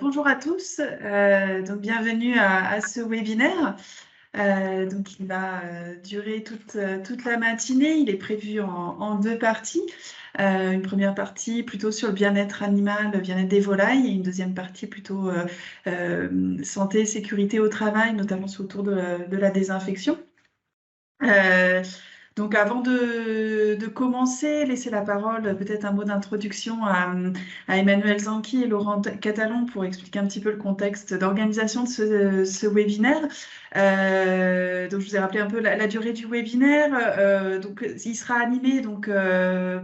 Bonjour à tous. Donc bienvenue à ce webinaire. Donc il va durer toute la matinée. Il est prévu en deux parties. Une première partie plutôt sur le bien-être animal, le bien-être des volailles, et une deuxième partie plutôt santé et sécurité au travail, notamment autour de la désinfection. Donc avant de commencer, laisser la parole, peut-être un mot d'introduction à Emmanuel Zanqui et Laurent Catalan pour expliquer un petit peu le contexte d'organisation de ce webinaire. Donc je vous ai rappelé un peu la durée du webinaire. Donc il sera animé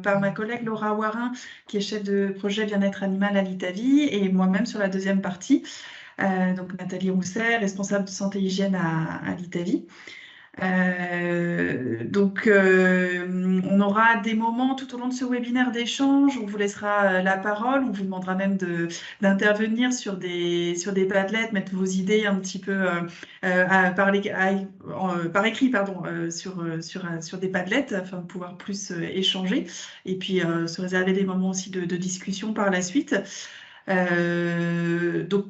par ma collègue Laura Warin, qui est chef de projet bien-être animal à l'Itavi, et moi-même sur la deuxième partie. Donc Nathalie Rousset, responsable de santé et hygiène à l'Itavi. On aura des moments tout au long de ce webinaire d'échange où on vous laissera la parole, on vous demandera même d'intervenir sur des Padlet, mettre vos idées un petit peu par écrit pardon, sur des Padlet afin de pouvoir plus échanger et puis se réserver des moments aussi de discussion par la suite. Donc,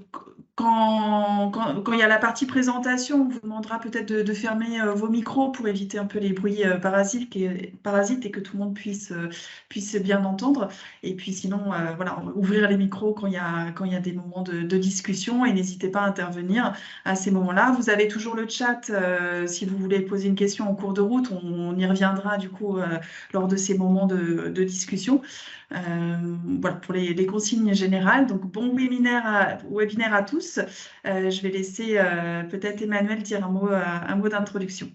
quand il y a la partie présentation, on vous demandera peut-être de fermer vos micros pour éviter un peu les bruits parasites et que tout le monde puisse bien entendre. Et puis sinon, voilà, ouvrir les micros quand il y a des moments de discussion et n'hésitez pas à intervenir à ces moments-là. Vous avez toujours le chat si vous voulez poser une question en cours de route. On y reviendra du coup lors de ces moments de discussion. Voilà pour les consignes générales. Donc, bon webinaire à tous. Je vais laisser peut-être Emmanuel dire un mot d'introduction.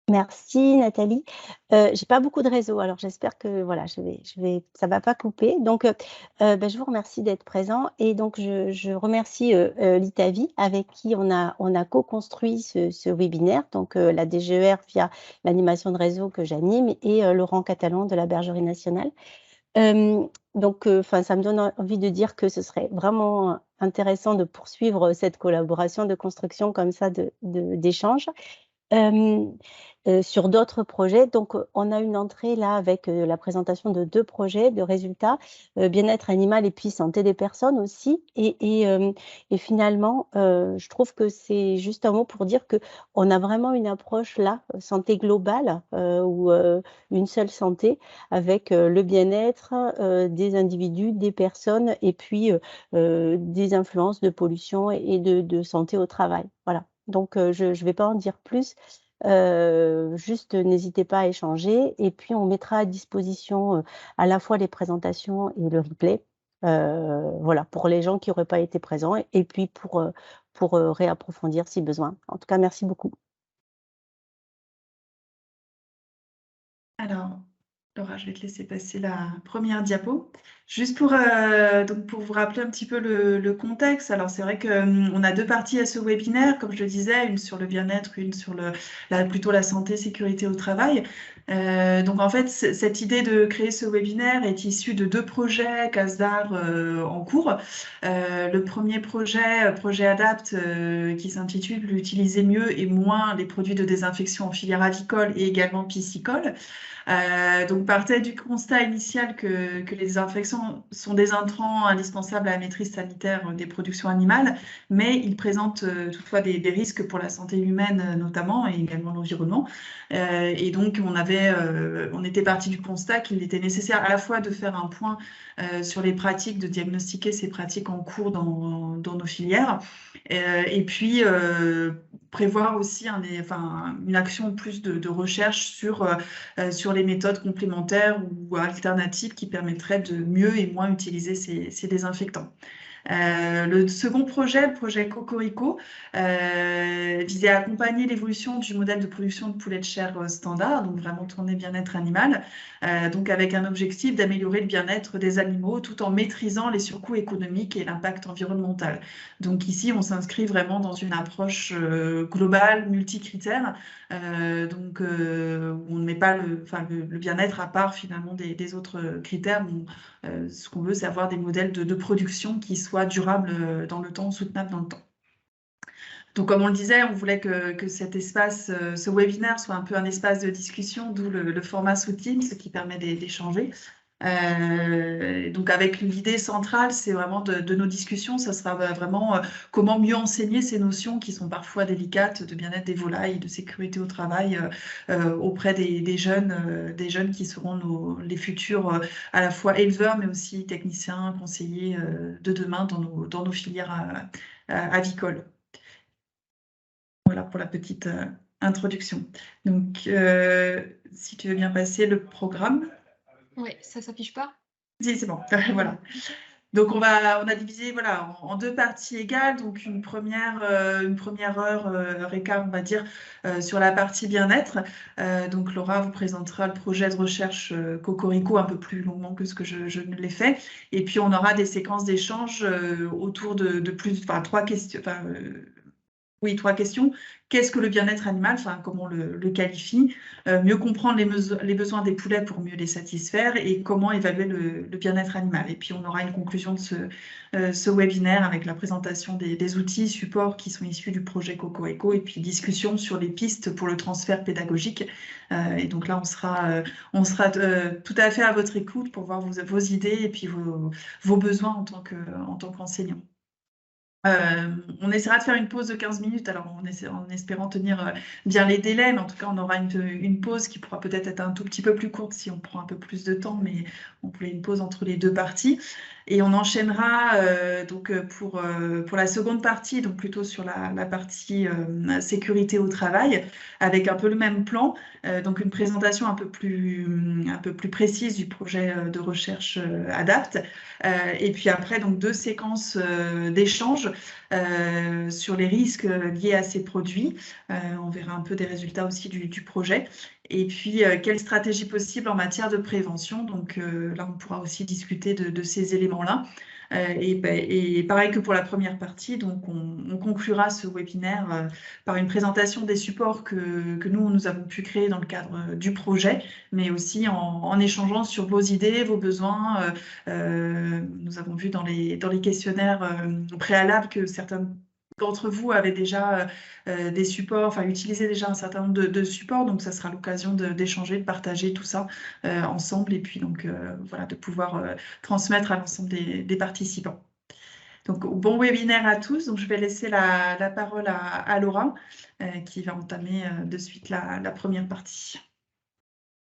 Merci Nathalie. J'ai pas beaucoup de réseau, alors j'espère que voilà, ça va pas couper. Donc, je vous remercie d'être présent et donc je remercie l'Itavi avec qui on a co-construit ce webinaire. Donc la DGER via l'animation de réseau que j'anime et Laurent Catalan de la Bergerie nationale. Ça me donne envie de dire que ce serait vraiment intéressant de poursuivre cette collaboration de construction comme ça d'échange. Sur d'autres projets. Donc, on a une entrée là avec la présentation de 2 projets de résultats, bien-être animal et puis santé des personnes aussi. Et finalement, je trouve que c'est juste un mot pour dire qu'on a vraiment une approche là, santé globale, ou une seule santé avec le bien-être des individus, des personnes et puis des influences de pollution et de santé au travail. Voilà. Donc, je ne vais pas en dire plus. Juste n'hésitez pas à échanger et puis on mettra à disposition à la fois les présentations et le replay. Voilà, pour les gens qui n'auraient pas été présents et puis pour réapprofondir si besoin. En tout cas, merci beaucoup. Alors, Laura, je vais te laisser passer la première diapo. Juste donc pour vous rappeler un petit peu le contexte. Alors, c'est vrai qu'on a deux parties à ce webinaire, comme je le disais, une sur le bien-être, une sur plutôt la santé, sécurité au travail. Donc, en fait, cette idée de créer ce webinaire est issue de deux projets CASDAR en cours. Le premier projet ADAPT, qui s'intitule Utiliser mieux et moins les produits de désinfection en filière avicole et également piscicole. Donc, partait du constat initial que les désinfections sont des intrants indispensables à la maîtrise sanitaire des productions animales, mais ils présentent toutefois des risques pour la santé humaine notamment et également l'environnement. Et donc, on était parti du constat qu'il était nécessaire à la fois de faire un point sur les pratiques, de diagnostiquer ces pratiques en cours dans nos filières, et puis prévoir aussi une action plus de recherche sur les méthodes complémentaires ou alternatives qui permettraient de mieux et moins utiliser ces désinfectants. Le second projet, le projet Cocorico, visait à accompagner l'évolution du modèle de production de poulet de chair standard, donc vraiment tourné bien-être animal, donc avec un objectif d'améliorer le bien-être des animaux tout en maîtrisant les surcoûts économiques et l'impact environnemental. Donc ici, on s'inscrit vraiment dans une approche globale, multicritère, où on ne met pas le bien-être à part finalement des autres critères. Ce qu'on veut, c'est avoir des modèles de production qui soient durables dans le temps, soutenables dans le temps. Donc, comme on le disait, on voulait que cet espace, ce webinaire, soit un peu un espace de discussion, d'où le format sous Teams, ce qui permet d'échanger. Donc avec l'idée centrale, c'est vraiment de nos discussions, ça sera vraiment comment mieux enseigner ces notions qui sont parfois délicates de bien-être des volailles, de sécurité au travail auprès des jeunes qui seront les futurs à la fois éleveurs mais aussi techniciens, conseillers de demain dans nos filières avicoles. Voilà pour la petite introduction. Donc, si tu veux bien passer le programme. Oui, ça s'affiche pas? Si, c'est bon, voilà. Donc, on a divisé voilà, en deux parties égales. Donc, une première heure et quart, on va dire, sur la partie bien-être. Donc, Laura vous présentera le projet de recherche Cocorico un peu plus longuement que ce que je ne l'ai fait. Et puis, on aura des séquences d'échanges autour de trois questions. Oui, trois questions. Qu'est-ce que le bien-être animal? Enfin, comment on le qualifie? Mieux comprendre les besoins des poulets pour mieux les satisfaire et comment évaluer le bien-être animal. Et puis, on aura une conclusion de ce webinaire avec la présentation des outils, supports qui sont issus du projet Cocorico et puis discussion sur les pistes pour le transfert pédagogique. Et donc là, on sera tout à fait à votre écoute pour voir vos idées et puis vos besoins en tant qu'enseignant. On essaiera de faire une pause de 15 minutes, alors en espérant tenir bien les délais, mais en tout cas, on aura une pause qui pourra peut-être être un tout petit peu plus courte si on prend un peu plus de temps, mais on voulait une pause entre les deux parties. Et on enchaînera pour la seconde partie, donc plutôt sur la partie sécurité au travail, avec un peu le même plan, donc une présentation un peu plus précise du projet de recherche ADAPT. Et puis après, donc deux séquences d'échanges sur les risques liés à ces produits. On verra un peu des résultats aussi du projet. Et puis, quelle stratégie possible en matière de prévention? Donc là, on pourra aussi discuter de ces éléments-là. Et pareil que pour la première partie, donc on conclura ce webinaire par une présentation des supports que nous avons pu créer dans le cadre du projet, mais aussi en échangeant sur vos idées, vos besoins. Nous avons vu dans les questionnaires préalables que certains d'entre vous avaient déjà des supports, enfin utilisaient déjà un certain nombre de supports, donc ça sera l'occasion d'échanger, de partager tout ça ensemble et puis donc voilà, de pouvoir transmettre à l'ensemble des participants. Donc bon webinaire à tous, donc je vais laisser la parole à Laura qui va entamer de suite la première partie.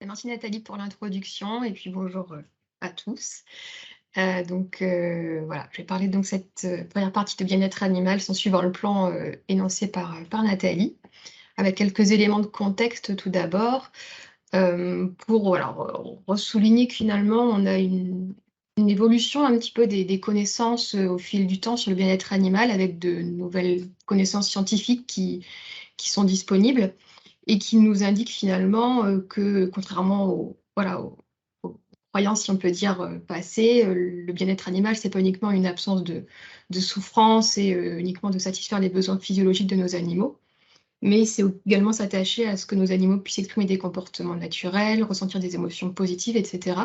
Merci Nathalie pour l'introduction et puis bonjour à tous. Donc voilà, je vais parler donc cette première partie de bien-être animal en suivant le plan énoncé par Nathalie, avec quelques éléments de contexte tout d'abord, pour voilà, ressouligner que finalement on a une évolution un petit peu des connaissances au fil du temps sur le bien-être animal, avec de nouvelles connaissances scientifiques qui sont disponibles et qui nous indiquent finalement que contrairement aux croyances, si on peut dire, passées, le bien-être animal, c'est pas uniquement une absence de souffrance et uniquement de satisfaire les besoins physiologiques de nos animaux, mais c'est également s'attacher à ce que nos animaux puissent exprimer des comportements naturels, ressentir des émotions positives, etc.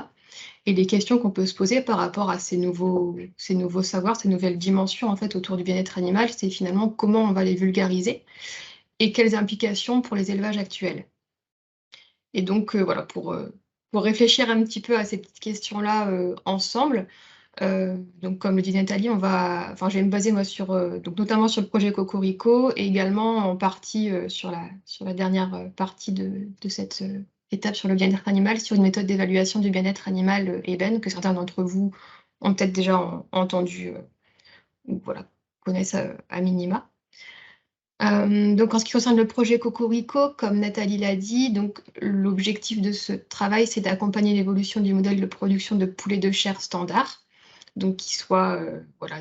Et les questions qu'on peut se poser par rapport à ces nouveaux savoirs, ces nouvelles dimensions en fait autour du bien-être animal, c'est finalement comment on va les vulgariser et quelles implications pour les élevages actuels. Et donc voilà, pour réfléchir un petit peu à ces petites questions-là ensemble, donc comme le disait Nathalie, je vais me baser moi sur donc notamment sur le projet Cocorico et également en partie sur la dernière partie de cette étape sur le bien-être animal, sur une méthode d'évaluation du bien-être animal EBEN, que certains d'entre vous ont peut-être déjà entendu ou voilà, connaissent à minima. Donc en ce qui concerne le projet Cocorico, comme Nathalie l'a dit, donc l'objectif de ce travail, c'est d'accompagner l'évolution du modèle de production de poulet de chair standard, donc qui soit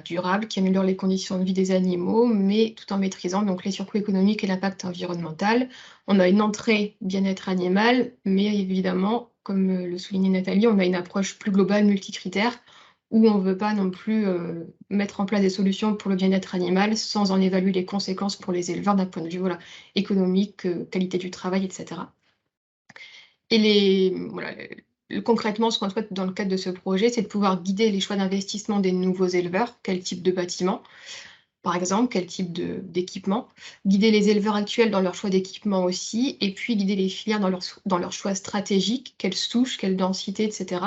durable, qui améliore les conditions de vie des animaux, mais tout en maîtrisant donc les surcoûts économiques et l'impact environnemental. On a une entrée bien-être animal, mais évidemment, comme le soulignait Nathalie, on a une approche plus globale, multicritère, où on ne veut pas non plus mettre en place des solutions pour le bien-être animal sans en évaluer les conséquences pour les éleveurs d'un point de vue économique, qualité du travail, etc. Et concrètement, ce qu'on souhaite dans le cadre de ce projet, c'est de pouvoir guider les choix d'investissement des nouveaux éleveurs, quel type de bâtiment, par exemple, quel type d'équipement, guider les éleveurs actuels dans leur choix d'équipement aussi, et puis guider les filières dans leur choix stratégique, quelle souche, quelle densité, etc.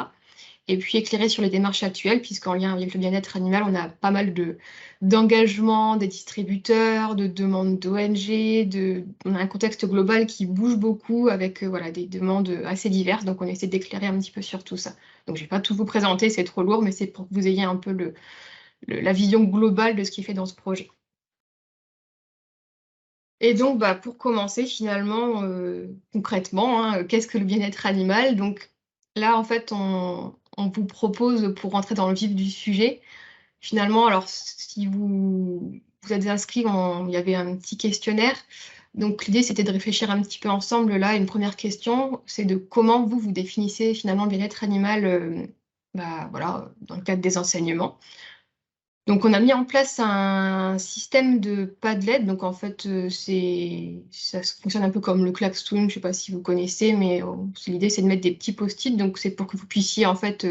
et puis éclairer sur les démarches actuelles, puisqu'en lien avec le bien-être animal, on a pas mal d'engagements des distributeurs, de demandes d'ONG, on a un contexte global qui bouge beaucoup avec voilà, des demandes assez diverses, donc on essaie d'éclairer un petit peu sur tout ça. Donc je ne vais pas tout vous présenter, c'est trop lourd, mais c'est pour que vous ayez un peu la vision globale de ce qui est fait dans ce projet. Et donc, bah, pour commencer, finalement, concrètement, hein, qu'est-ce que le bien-être animal? Donc là, en fait, on vous propose, pour rentrer dans le vif du sujet, finalement, alors si vous êtes inscrits, il y avait un petit questionnaire. Donc l'idée, c'était de réfléchir un petit peu ensemble. Là, une première question, c'est de comment vous définissez finalement le bien-être animal bah, voilà, dans le cadre des enseignements. Donc, on a mis en place un système de Padlet. Donc, en fait, ça fonctionne un peu comme le Klaxtoon. Je ne sais pas si vous connaissez, mais l'idée, c'est de mettre des petits post-it. Donc, c'est pour que vous puissiez, en fait,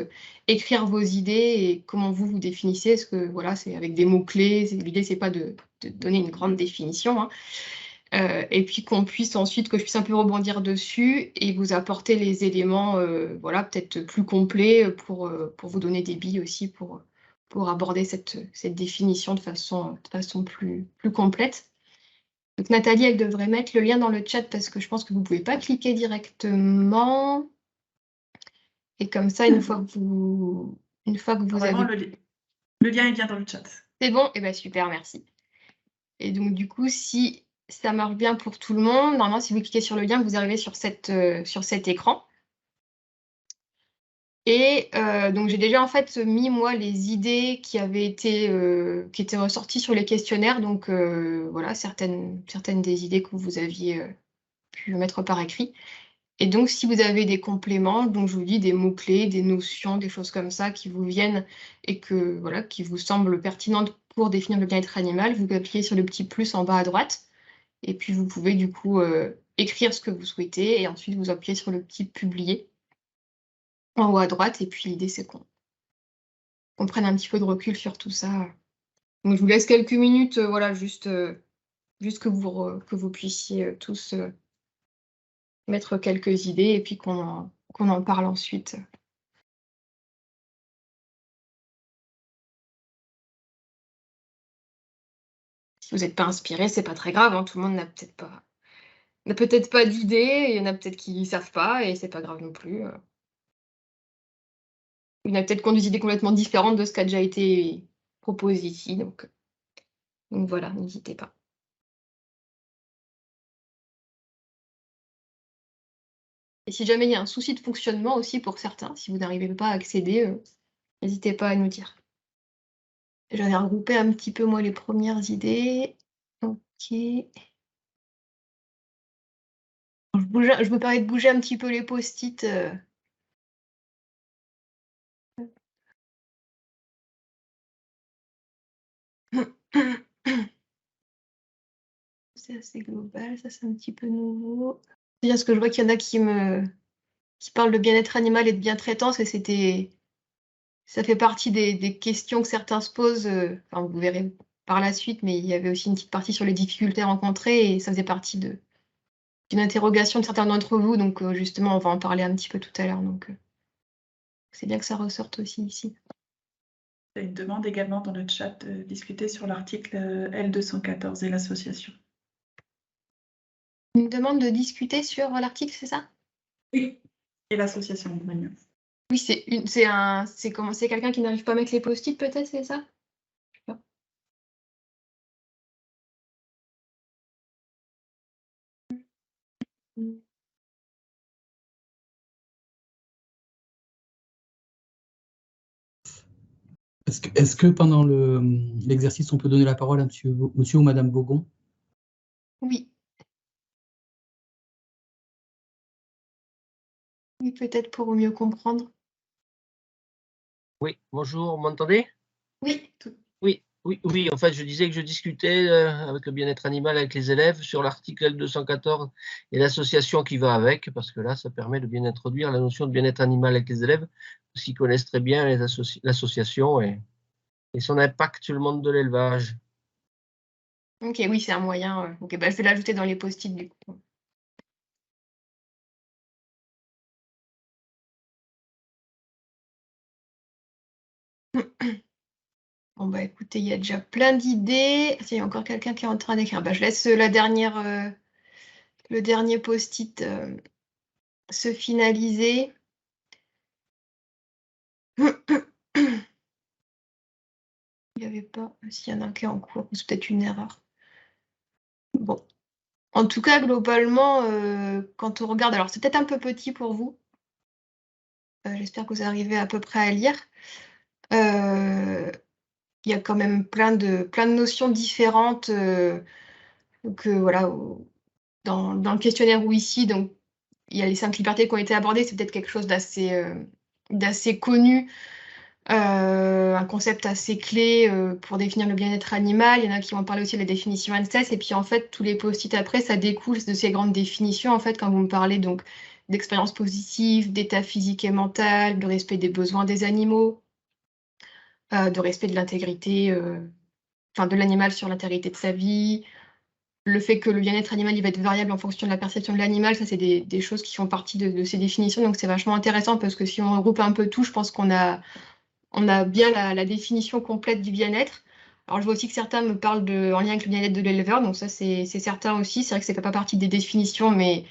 écrire vos idées et comment vous définissez. Parce que, voilà, c'est avec des mots-clés. L'idée, c'est pas de donner une grande définition, hein. Et puis que je puisse un peu rebondir dessus et vous apporter les éléments, voilà, peut-être plus complets pour vous donner des billes aussi pour aborder cette définition de façon plus complète. Donc Nathalie, elle devrait mettre le lien dans le chat parce que je pense que vous ne pouvez pas cliquer directement. Et comme ça, une fois que vous Vraiment, avez... le lien est bien dans le chat. C'est bon? Eh bien, super, merci. Et donc, du coup, si ça marche bien pour tout le monde, normalement, si vous cliquez sur le lien, vous arrivez sur cet écran. Et donc, j'ai déjà en fait mis, moi, les idées qui étaient ressorties sur les questionnaires. Donc, voilà, certaines des idées que vous aviez pu mettre par écrit. Et donc, si vous avez des compléments, donc je vous dis des mots-clés, des notions, des choses comme ça qui vous viennent et voilà, qui vous semblent pertinentes pour définir le bien-être animal, vous appuyez sur le petit plus en bas à droite. Et puis, vous pouvez du coup écrire ce que vous souhaitez et ensuite vous appuyez sur le petit publier en haut à droite. Et puis, l'idée, c'est qu'on prenne un petit peu de recul sur tout ça. Donc, je vous laisse quelques minutes, voilà, juste que vous puissiez tous mettre quelques idées et puis qu'on en parle ensuite. Si vous n'êtes pas inspiré, c'est pas très grave, hein, tout le monde n'a peut-être pas d'idées, il y en a peut-être qui ne savent pas et c'est pas grave non plus. Il y en a peut-être qui ont des idées complètement différentes de ce qui a déjà été proposé ici, donc voilà, n'hésitez pas. Et si jamais il y a un souci de fonctionnement aussi pour certains, si vous n'arrivez pas à accéder, n'hésitez pas à nous dire. J'avais regroupé un petit peu, moi, les premières idées. Ok. Je me permets de bouger un petit peu les post-it. C'est assez global, ça c'est un petit peu nouveau. C'est-à-dire ce que je vois qu'il y en a qui parlent de bien-être animal et de bien-traitance, et ça fait partie des questions que certains se posent. Enfin, vous verrez par la suite, mais il y avait aussi une petite partie sur les difficultés rencontrées et ça faisait partie d'une interrogation de certains d'entre vous. Donc justement, on va en parler un petit peu tout à l'heure. Donc c'est bien que ça ressorte aussi ici. Il y a une demande également dans le chat de discuter sur l'article L214 et l'association. Une demande de discuter sur l'article, c'est ça? Oui, et l'association. Oui, c'est quelqu'un qui n'arrive pas à mettre les post-it, peut-être, c'est ça? Est-ce que pendant l'exercice, on peut donner la parole à monsieur ou madame Bogon? Oui. Oui, peut-être pour mieux comprendre. Oui, bonjour, vous m'entendez? Oui. Oui, en fait, je disais que je discutais avec le bien-être animal avec les élèves sur l'article L214 et l'association qui va avec, parce que là, ça permet de bien introduire la notion de bien-être animal avec les élèves, parce qu'ils connaissent très bien l'association et son impact sur le monde de l'élevage. Ok, oui, c'est un moyen. Ok, bah, je vais l'ajouter dans les post-it du coup. Bon, bah écoutez, il y a déjà plein d'idées. Il y a encore quelqu'un qui est en train d'écrire. Bah, je laisse le dernier post-it se finaliser. Il n'y avait pas. S'il y en a un qui est en cours, c'est peut-être une erreur. Bon. En tout cas, globalement, quand on regarde, alors c'est peut-être un peu petit pour vous. J'espère que vous arrivez à peu près à lire. Il y a quand même plein de notions différentes. Donc voilà, dans le questionnaire ou ici, donc il y a les 5 libertés qui ont été abordées, c'est peut-être quelque chose d'assez connu, un concept assez clé pour définir le bien-être animal. Il y en a qui vont parler aussi de la définition ANSES, et puis en fait, tous les post-it après, ça découle de ces grandes définitions, en fait, quand vous me parlez donc d'expérience positive, d'état physique et mental, de respect des besoins des animaux, de respect de l'intégrité, enfin de l'animal sur l'intégrité de sa vie, le fait que le bien-être animal il va être variable en fonction de la perception de l'animal, ça c'est des choses qui font partie de ces définitions, donc c'est vachement intéressant parce que si on regroupe un peu tout, je pense qu'on a bien la définition complète du bien-être. Alors je vois aussi que certains me parlent en lien avec le bien-être de l'éleveur, donc ça c'est certain aussi, c'est vrai que c'est pas partie des définitions, mais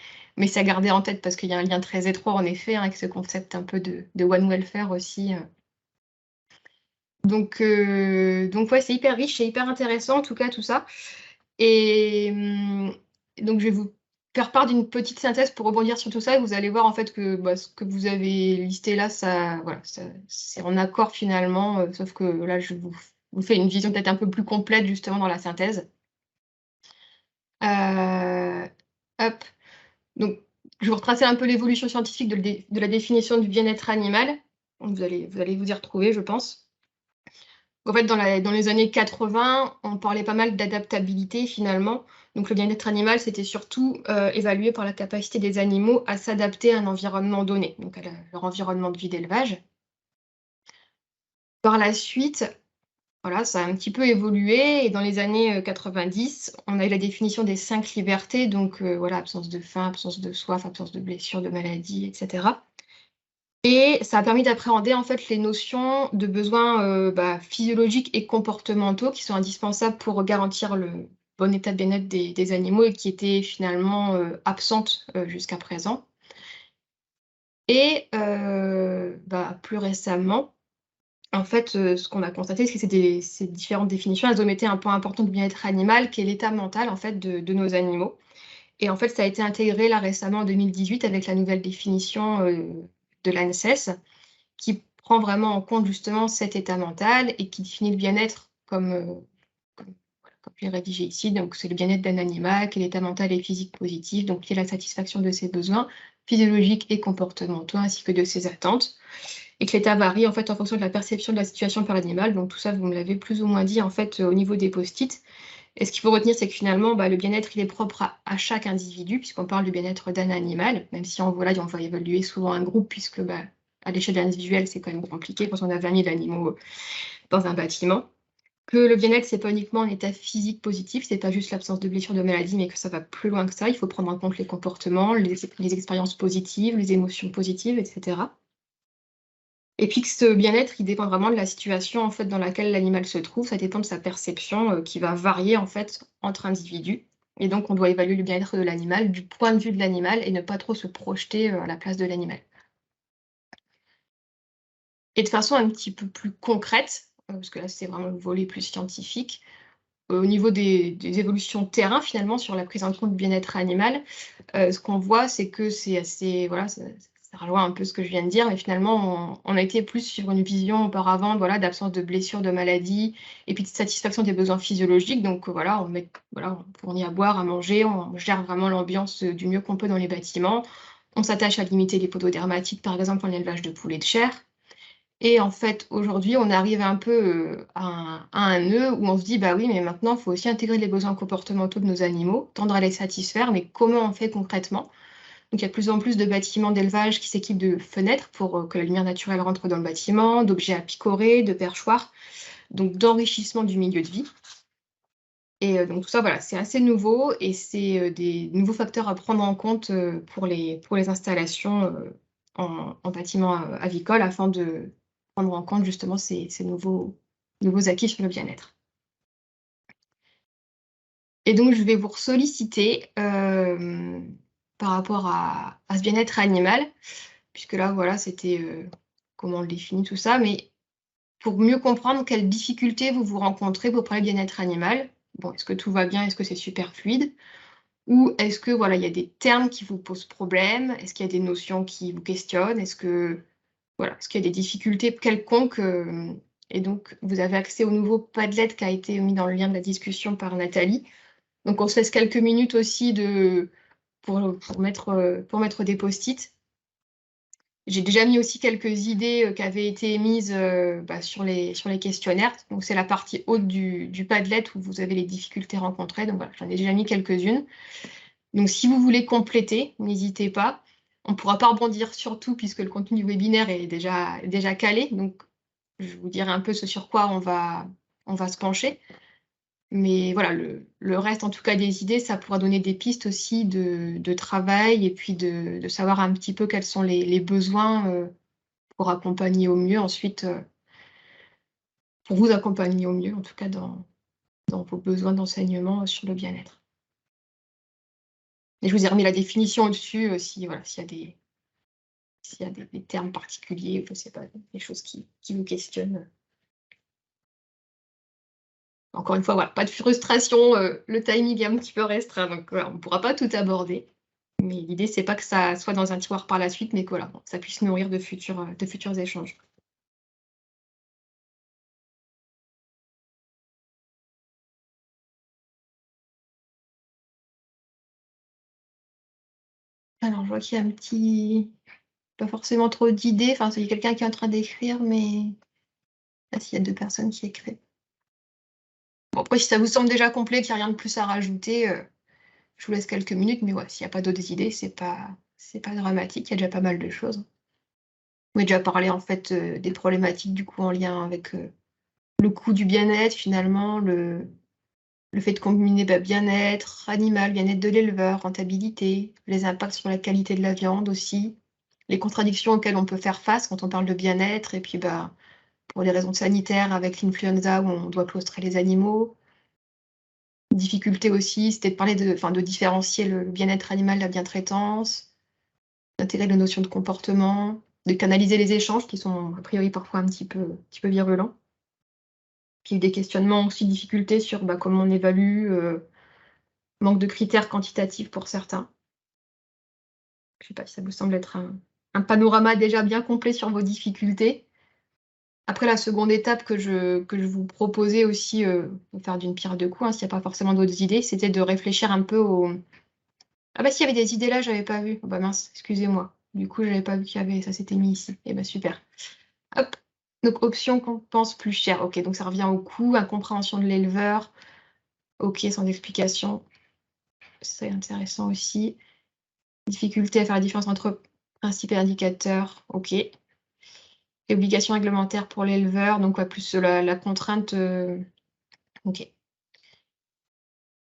c'est à garder en tête parce qu'il y a un lien très étroit en effet avec ce concept un peu de One Welfare aussi. Donc ouais, c'est hyper riche, c'est hyper intéressant en tout cas tout ça. Et donc je vais vous faire part d'une petite synthèse pour rebondir sur tout ça et vous allez voir en fait que ce que vous avez listé là, voilà, c'est en accord finalement, sauf que là je vous fais une vision peut-être un peu plus complète justement dans la synthèse. Hop. Donc je vais vous retracer un peu l'évolution scientifique de la définition du bien-être animal. Vous allez vous y retrouver, je pense. En fait, dans les années 80, on parlait pas mal d'adaptabilité finalement. Donc le bien-être animal, c'était surtout évalué par la capacité des animaux à s'adapter à un environnement donné, donc à leur environnement de vie d'élevage. Par la suite, voilà, ça a un petit peu évolué et dans les années 90, on a eu la définition des 5 libertés, donc voilà, absence de faim, absence de soif, absence de blessure, de maladie, etc. Et ça a permis d'appréhender en fait les notions de besoins physiologiques et comportementaux qui sont indispensables pour garantir le bon état de bien-être des animaux et qui étaient finalement absentes jusqu'à présent. Et plus récemment, en fait, ce qu'on a constaté, c'est que ces différentes définitions, elles omettaient un point important du bien-être animal, qui est l'état mental en fait de nos animaux. Et en fait, ça a été intégré là récemment en 2018 avec la nouvelle définition de l'ANSES, qui prend vraiment en compte justement cet état mental et qui définit le bien-être comme je l'ai rédigé ici. Donc, c'est le bien-être d'un animal, qui est l'état mental et physique positif, donc qui est la satisfaction de ses besoins physiologiques et comportementaux, ainsi que de ses attentes. Et que l'état varie en fait en fonction de la perception de la situation par l'animal. Donc, tout ça, vous me l'avez plus ou moins dit en fait au niveau des post-it. Et ce qu'il faut retenir, c'est que finalement, le bien-être, il est propre à chaque individu, puisqu'on parle du bien-être d'un animal, même si on va évaluer souvent un groupe, puisque à l'échelle individuelle, c'est quand même compliqué quand on a 20 000 animaux dans un bâtiment. Que le bien-être, c'est pas uniquement un état physique positif, c'est pas juste l'absence de blessure, de maladie, mais que ça va plus loin que ça. Il faut prendre en compte les comportements, les expériences positives, les émotions positives, etc. Et puis que ce bien-être, il dépend vraiment de la situation en fait, dans laquelle l'animal se trouve, ça dépend de sa perception qui va varier en fait entre individus. Et donc, on doit évaluer le bien-être de l'animal du point de vue de l'animal et ne pas trop se projeter à la place de l'animal. Et de façon un petit peu plus concrète, parce que là, c'est vraiment le volet plus scientifique, au niveau des évolutions de terrain, finalement, sur la prise en compte du bien-être animal, ce qu'on voit, c'est que c'est assez... Voilà, ça rejoint un peu ce que je viens de dire, mais finalement, on a été plus sur une vision auparavant d'absence de blessures, de maladies, et puis de satisfaction des besoins physiologiques. Donc voilà, on fournit à boire, à manger, on gère vraiment l'ambiance du mieux qu'on peut dans les bâtiments. On s'attache à limiter les pododermatites, par exemple, en élevage de poulets de chair. Et en fait, aujourd'hui, on arrive un peu à un nœud où on se dit, oui, mais maintenant, il faut aussi intégrer les besoins comportementaux de nos animaux, tendre à les satisfaire, mais comment on fait concrètement? Donc, il y a de plus en plus de bâtiments d'élevage qui s'équipent de fenêtres pour que la lumière naturelle rentre dans le bâtiment, d'objets à picorer, de perchoirs, donc d'enrichissement du milieu de vie. Et donc, tout ça, voilà, c'est assez nouveau et c'est des nouveaux facteurs à prendre en compte pour les installations en bâtiment avicole afin de prendre en compte justement ces nouveaux acquis sur le bien-être. Et donc, je vais vous solliciter par rapport à ce bien-être animal, puisque là, voilà, c'était comment on le définit, tout ça, mais pour mieux comprendre quelles difficultés vous rencontrez pour parler bien-être animal. Bon, est-ce que tout va bien? Est-ce que c'est super fluide? Ou est-ce que, voilà, il y a des termes qui vous posent problème? Est-ce qu'il y a des notions qui vous questionnent? Est-ce qu'il y a des difficultés quelconques? Et donc, vous avez accès au nouveau Padlet qui a été mis dans le lien de la discussion par Nathalie. Donc, on se laisse quelques minutes aussi pour mettre des post-it. J'ai déjà mis aussi quelques idées qui avaient été émises sur les questionnaires. Donc, c'est la partie haute du Padlet où vous avez les difficultés rencontrées. Donc, voilà, j'en ai déjà mis quelques-unes. Donc, si vous voulez compléter, n'hésitez pas. On ne pourra pas rebondir sur tout puisque le contenu du webinaire est déjà calé. Donc, je vous dirai un peu ce sur quoi on va se pencher. Mais voilà, le reste, en tout cas, des idées, ça pourra donner des pistes aussi de travail et puis de savoir un petit peu quels sont les besoins pour accompagner au mieux ensuite, pour vous accompagner au mieux, en tout cas, dans vos besoins d'enseignement sur le bien-être. Et je vous ai remis la définition au-dessus, s'il y a des termes particuliers, je ne sais pas, des choses qui vous questionnent. Encore une fois, voilà, pas de frustration, le timing est un petit peu restreint, donc voilà, on ne pourra pas tout aborder. Mais l'idée, c'est pas que ça soit dans un tiroir par la suite, mais que voilà, ça puisse nourrir de futurs échanges. Alors, je vois qu'il y a un petit... Pas forcément trop d'idées. Enfin, il y a quelqu'un qui est en train d'écrire, mais... Ah, s'il y a 2 personnes qui écrivent. Bon, après, si ça vous semble déjà complet, qu'il n'y a rien de plus à rajouter, je vous laisse quelques minutes, mais ouais, s'il n'y a pas d'autres idées, c'est pas dramatique, il y a déjà pas mal de choses. On a déjà parlé, en fait, des problématiques, du coup, en lien avec le coût du bien-être, finalement, le fait de combiner bien-être animal, bien-être de l'éleveur, rentabilité, les impacts sur la qualité de la viande aussi, les contradictions auxquelles on peut faire face quand on parle de bien-être, et puis pour les raisons sanitaires avec l'influenza où on doit claustrer les animaux. Difficulté aussi, c'était de parler de différencier le bien-être animal de la bientraitance, d'intégrer les notions de comportement, de canaliser les échanges qui sont a priori parfois un petit peu virulents. Puis des questionnements aussi, difficultés sur comment on évalue, manque de critères quantitatifs pour certains. Je ne sais pas si ça vous semble être un panorama déjà bien complet sur vos difficultés. Après, la seconde étape que je vous proposais aussi, pour faire d'une pierre deux coups, s'il n'y a pas forcément d'autres idées, c'était de réfléchir un peu au... Ah bah s'il y avait des idées là, je n'avais pas vu. Oh bah mince, excusez-moi. Du coup, je n'avais pas vu qu'il y avait... Ça s'était mis ici. Eh bah super. Hop. Donc, option qu'on pense plus cher. Ok, donc ça revient au coût, incompréhension de l'éleveur. Ok, sans explication. C'est intéressant aussi. Difficulté à faire la différence entre principe et indicateur. Ok. Et obligation réglementaire pour l'éleveur. Donc, plus la contrainte. Ok.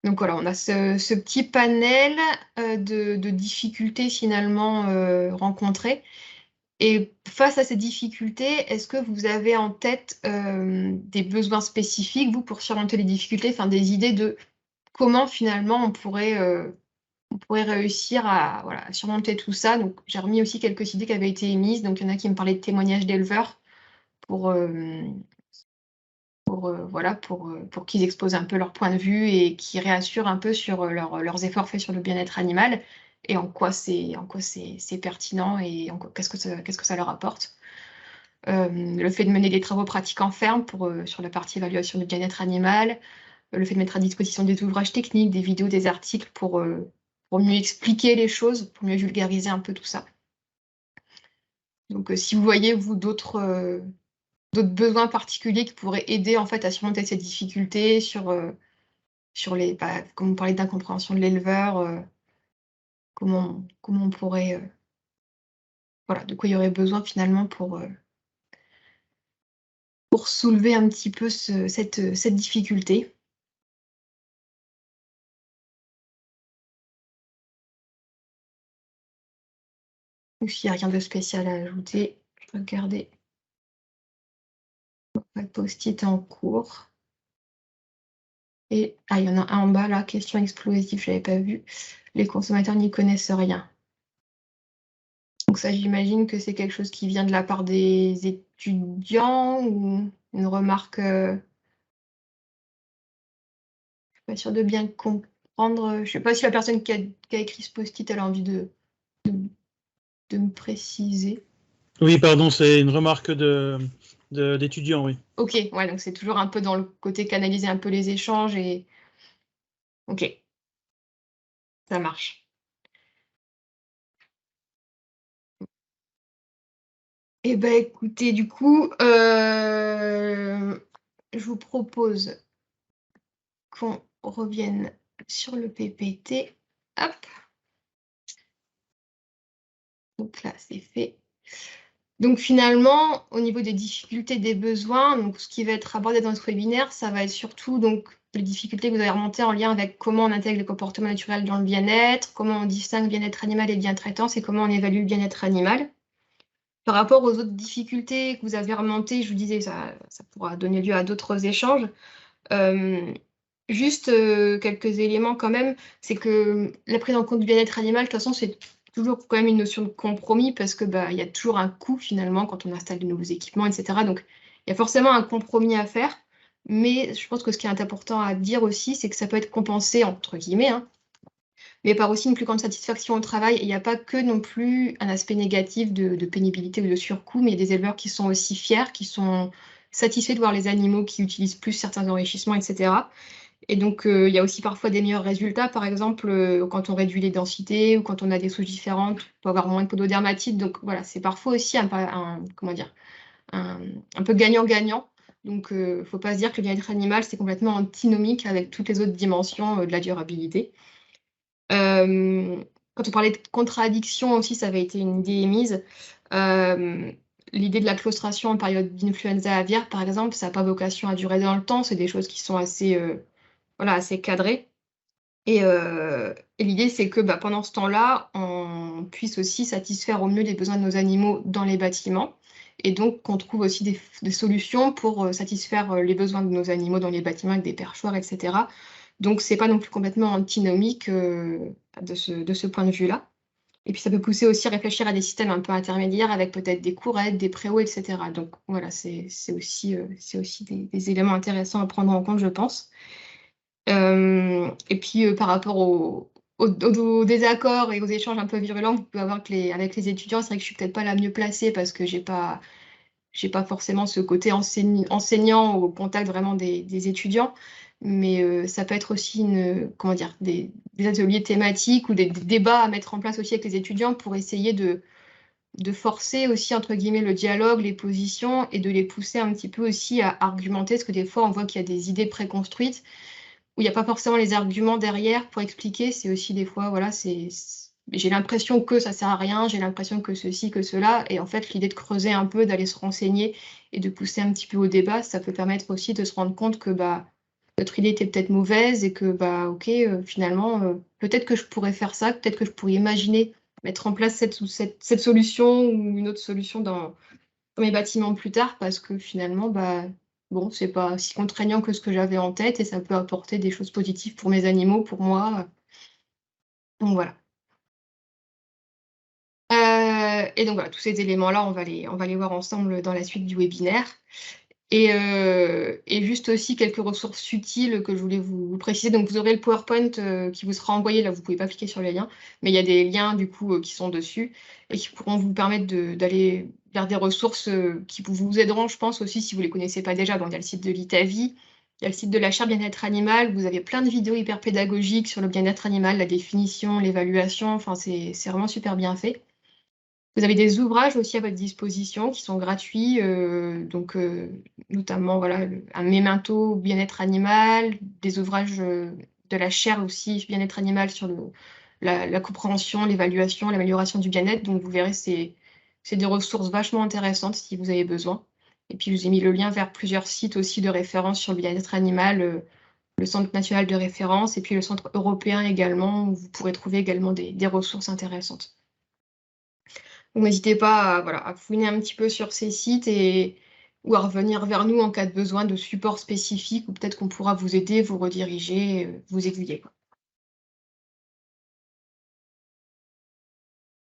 Donc voilà, on a ce petit panel de difficultés finalement rencontrées. Et face à ces difficultés, est-ce que vous avez en tête des besoins spécifiques, vous, pour surmonter les difficultés, enfin des idées de comment finalement on pourrait réussir à surmonter tout ça? Donc j'ai remis aussi quelques idées qui avaient été émises. Donc il y en a qui me parlaient de témoignages d'éleveurs pour qu'ils exposent un peu leur point de vue et qui réassurent un peu sur leurs efforts faits sur le bien-être animal et en quoi c'est pertinent et qu'est-ce que ça leur apporte. Le fait de mener des travaux pratiques en ferme sur la partie évaluation du bien-être animal, le fait de mettre à disposition des ouvrages techniques, des vidéos, des articles pour mieux expliquer les choses, pour mieux vulgariser un peu tout ça. Donc si vous voyez, vous, d'autres besoins particuliers qui pourraient aider en fait à surmonter ces difficultés sur les, comme vous parlez d'incompréhension de l'éleveur, comment on pourrait, de quoi il y aurait besoin finalement pour soulever un petit peu cette difficulté. Ou s'il n'y a rien de spécial à ajouter, je vais regarder. Pas de post-it en cours. Et il y en a un en bas là, question explosive, je l'avais pas vu. Les consommateurs n'y connaissent rien. Donc ça, j'imagine que c'est quelque chose qui vient de la part des étudiants ou une remarque. Je suis pas sûre de bien comprendre. Je sais pas si la personne qui a écrit ce post-it, elle a envie de me préciser. Oui, pardon, c'est une remarque d'étudiant, oui. Ok, ouais, donc c'est toujours un peu dans le côté canaliser un peu les échanges et. Ok, ça marche. Eh ben, écoutez, du coup, je vous propose qu'on revienne sur le PPT. Hop. Donc là, c'est fait. Donc finalement, au niveau des difficultés des besoins, donc ce qui va être abordé dans ce webinaire, ça va être surtout donc, les difficultés que vous avez remontées en lien avec comment on intègre le comportement naturel dans le bien-être, comment on distingue bien-être animal et bien-traitance et comment on évalue le bien-être animal. Par rapport aux autres difficultés que vous avez remontées, je vous disais, ça pourra donner lieu à d'autres échanges. Juste quelques éléments quand même, c'est que la prise en compte du bien-être animal, de toute façon, c'est toujours quand même une notion de compromis parce que y a toujours un coût finalement quand on installe de nouveaux équipements, etc. Donc, il y a forcément un compromis à faire. Mais je pense que ce qui est important à dire aussi, c'est que ça peut être compensé, entre guillemets, hein, mais par aussi une plus grande satisfaction au travail. Il n'y a pas que non plus un aspect négatif de pénibilité ou de surcoût, mais il y a des éleveurs qui sont aussi fiers, qui sont satisfaits de voir les animaux qui utilisent plus certains enrichissements, etc. Et donc, il y a aussi parfois des meilleurs résultats. Par exemple, quand on réduit les densités ou quand on a des souches différentes, on peut avoir moins de pododermatite. Donc, voilà, c'est parfois aussi comment dire, un peu gagnant-gagnant. Donc, il ne faut pas se dire que le bien-être animal, c'est complètement antinomique avec toutes les autres dimensions de la durabilité. Quand on parlait de contradiction aussi, ça avait été une idée émise. L'idée de la claustration en période d'influenza aviaire, par exemple, ça n'a pas vocation à durer dans le temps. C'est des choses qui sont assez cadrées. Et l'idée, c'est que pendant ce temps-là, on puisse aussi satisfaire au mieux les besoins de nos animaux dans les bâtiments. Et donc, qu'on trouve aussi des solutions pour satisfaire les besoins de nos animaux dans les bâtiments avec des perchoirs, etc. Donc, c'est pas non plus complètement antinomique de ce point de vue-là. Et puis, ça peut pousser aussi à réfléchir à des systèmes un peu intermédiaires avec peut-être des courettes, des préaux, etc. Donc, voilà, c'est aussi des éléments intéressants à prendre en compte, je pense. Et puis, par rapport aux désaccords et aux échanges un peu virulents que vous pouvez avoir avec les étudiants, c'est vrai que je suis peut-être pas la mieux placée parce que j'ai pas forcément ce côté enseignant au contact vraiment des étudiants, mais ça peut être aussi des ateliers thématiques ou des débats à mettre en place aussi avec les étudiants pour essayer de forcer aussi, entre guillemets, le dialogue, les positions et de les pousser un petit peu aussi à argumenter, parce que des fois, on voit qu'il y a des idées préconstruites où il n'y a pas forcément les arguments derrière pour expliquer. C'est aussi des fois, voilà, j'ai l'impression que ça sert à rien, j'ai l'impression que ceci, que cela. Et en fait, l'idée de creuser un peu, d'aller se renseigner et de pousser un petit peu au débat, ça peut permettre aussi de se rendre compte que notre idée était peut-être mauvaise et que, ok, finalement, peut-être que je pourrais faire ça, peut-être que je pourrais imaginer mettre en place cette solution ou une autre solution dans mes bâtiments plus tard parce que finalement, bon, c'est pas si contraignant que ce que j'avais en tête et ça peut apporter des choses positives pour mes animaux, pour moi. Donc voilà. Et donc voilà, tous ces éléments-là, on va les voir ensemble dans la suite du webinaire. Et juste aussi quelques ressources utiles que je voulais vous préciser. Donc vous aurez le PowerPoint qui vous sera envoyé, là vous ne pouvez pas cliquer sur les liens, mais il y a des liens du coup qui sont dessus et qui pourront vous permettre d'aller vers des ressources qui vous aideront, je pense aussi, si vous ne les connaissez pas déjà. Donc il y a le site de l'ITAVI, il y a le site de la chaire bien-être animal, vous avez plein de vidéos hyper pédagogiques sur le bien-être animal, la définition, l'évaluation, enfin c'est vraiment super bien fait. Vous avez des ouvrages aussi à votre disposition qui sont gratuits, notamment voilà, un mémento bien-être animal, des ouvrages de la chaire aussi bien-être animal sur la compréhension, l'évaluation, l'amélioration du bien-être. Donc vous verrez, c'est des ressources vachement intéressantes si vous avez besoin. Et puis je vous ai mis le lien vers plusieurs sites aussi de référence sur le bien-être animal, le Centre national de référence et puis le Centre européen également, où vous pourrez trouver également des ressources intéressantes. Donc n'hésitez pas à fouiner un petit peu sur ces sites et ou à revenir vers nous en cas de besoin de support spécifique, ou peut-être qu'on pourra vous aider, vous rediriger, vous aiguiller, quoi.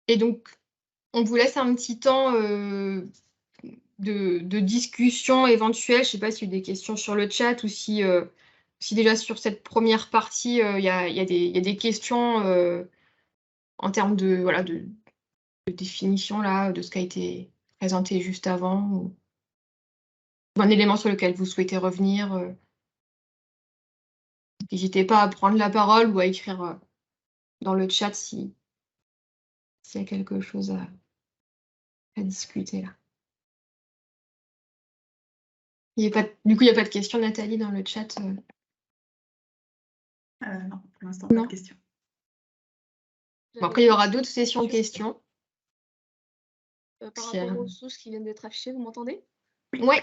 Et donc, on vous laisse un petit temps de discussion éventuelle. Je ne sais pas s'il y a eu des questions sur le chat ou si déjà sur cette première partie, il y a des questions en termes de, voilà, de définition là, de ce qui a été présenté juste avant, ou un élément sur lequel vous souhaitez revenir. N'hésitez pas à prendre la parole ou à écrire dans le chat s'il y a quelque chose à discuter là. Du coup, il n'y a pas de questions, Nathalie, dans le chat. Non, pour l'instant, Non. pas de questions. Bon, après, il y aura d'autres sessions questions. Par rapport aux sources qui viennent d'être affichées, vous m'entendez? Oui.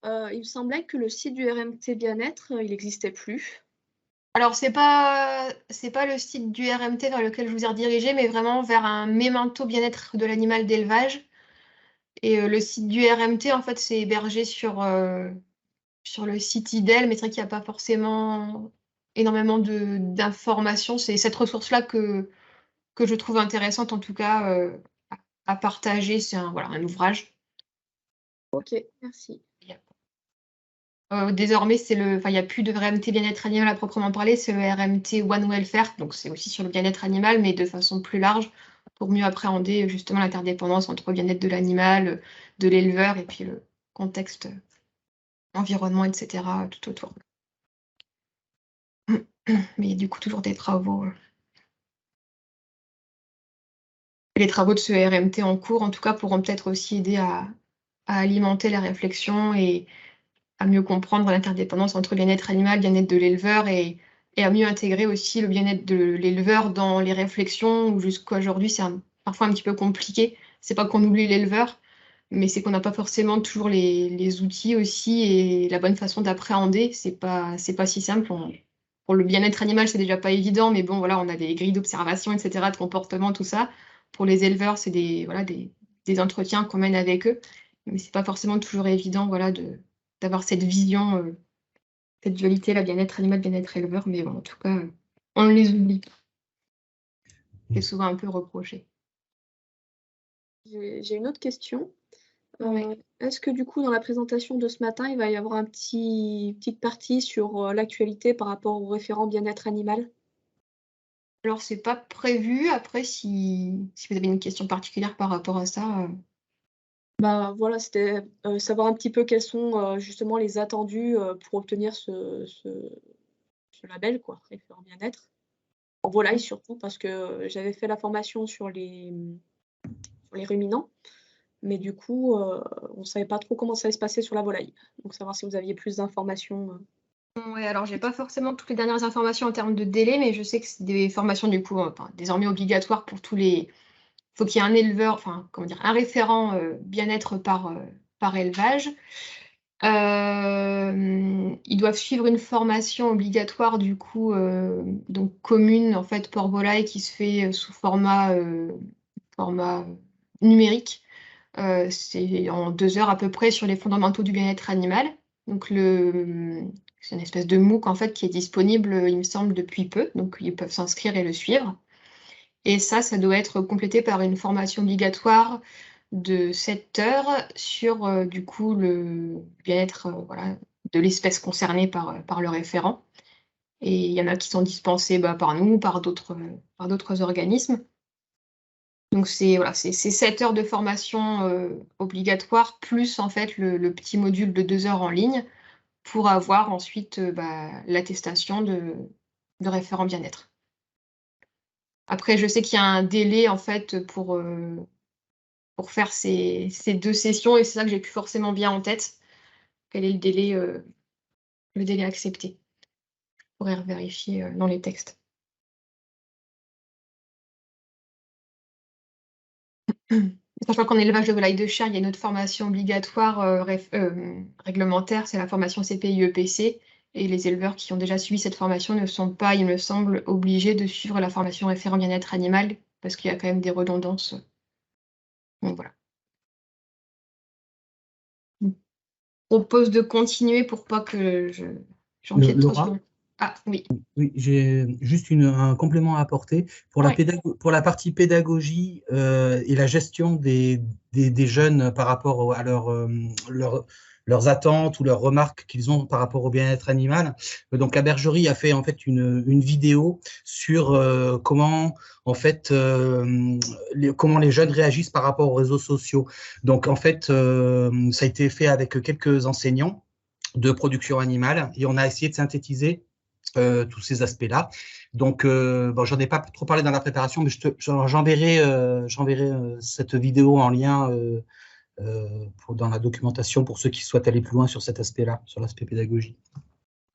Il me semblait que le site du RMT Bien-être, il n'existait plus. Alors, c'est pas le site du RMT vers lequel je vous ai redirigé, mais vraiment vers un mémento bien-être de l'animal d'élevage. Et le site du RMT, en fait, c'est hébergé sur le site IDEL, mais c'est vrai qu'il n'y a pas forcément énormément d'informations. C'est cette ressource-là que je trouve intéressante, en tout cas, à partager. C'est un ouvrage. Ok, merci. Désormais, il n'y a plus de RMT bien-être animal à proprement parler, c'est le RMT One Welfare, donc c'est aussi sur le bien-être animal, mais de façon plus large, pour mieux appréhender justement l'interdépendance entre le bien-être de l'animal, de l'éleveur, et puis le contexte environnement, etc. tout autour. Mais il y a du coup toujours des travaux. Les travaux de ce RMT en cours, en tout cas, pourront peut-être aussi aider à alimenter la réflexion et à mieux comprendre l'interdépendance entre bien-être animal, bien-être de l'éleveur et à mieux intégrer aussi le bien-être de l'éleveur dans les réflexions où jusqu'à aujourd'hui c'est parfois un petit peu compliqué. C'est pas qu'on oublie l'éleveur, mais c'est qu'on n'a pas forcément toujours les outils aussi et la bonne façon d'appréhender. C'est pas si simple. Pour le bien-être animal, c'est déjà pas évident, mais bon, voilà, on a des grilles d'observation, etc., de comportement, tout ça. Pour les éleveurs, c'est des entretiens qu'on mène avec eux, mais c'est pas forcément toujours évident, voilà, d'avoir cette vision, cette dualité, la bien-être animal, bien-être éleveur, mais bon, en tout cas, on ne les oublie pas. C'est souvent un peu reproché. J'ai une autre question. Oui. Est-ce que du coup, dans la présentation de ce matin, il va y avoir une petite partie sur l'actualité par rapport au référent bien-être animal? Alors, c'est pas prévu. Après, si vous avez une question particulière par rapport à ça. Bah voilà, c'était savoir un petit peu quels sont justement les attendus pour obtenir ce label, quoi, référent bien-être. En volaille surtout, parce que j'avais fait la formation sur les ruminants, mais du coup, on ne savait pas trop comment ça allait se passer sur la volaille. Donc savoir si vous aviez plus d'informations. Oui, alors j'ai pas forcément toutes les dernières informations en termes de délai, mais je sais que c'est des formations du coup désormais obligatoires pour tous les. Il faut qu'il y ait un éleveur, enfin comment dire, un référent bien-être par élevage. Ils doivent suivre une formation obligatoire du coup donc commune en fait port-volaille qui se fait sous format numérique. C'est en 2 heures à peu près sur les fondamentaux du bien-être animal. Donc c'est une espèce de MOOC en fait qui est disponible, il me semble, depuis peu. Donc ils peuvent s'inscrire et le suivre. Et ça doit être complété par une formation obligatoire de 7 heures sur du coup le bien-être voilà, de l'espèce concernée par le référent. Et il y en a qui sont dispensés par nous, par d'autres organismes. Donc c'est 7 heures de formation obligatoire plus en fait le petit module de 2 heures en ligne pour avoir ensuite l'attestation de référent bien-être. Après, je sais qu'il y a un délai en fait pour faire ces 2 sessions et c'est ça que j'ai plus forcément bien en tête. Quel est le délai accepté? Je pourrais vérifier dans les textes. Sachant qu'en élevage de volailles de chair, il y a une autre formation obligatoire réglementaire, c'est la formation CPI-EPC. Et les éleveurs qui ont déjà suivi cette formation ne sont pas, il me semble, obligés de suivre la formation référent bien-être animal parce qu'il y a quand même des redondances. Donc voilà. propose de continuer pour pas que j'empiète trop sur Laura, le... Ah oui, oui, j'ai juste un complément à apporter. Pour ouais. pour la partie pédagogie et la gestion des jeunes par rapport à leurs attentes ou leurs remarques qu'ils ont par rapport au bien-être animal. Donc la bergerie a fait en fait une vidéo sur comment en fait comment les jeunes réagissent par rapport aux réseaux sociaux. Donc en fait ça a été fait avec quelques enseignants de production animale et on a essayé de synthétiser tous ces aspects-là. Donc, bon, j'en ai pas trop parlé dans la préparation, mais j'enverrai cette vidéo en lien dans la documentation pour ceux qui souhaitent aller plus loin sur cet aspect-là, sur l'aspect pédagogie.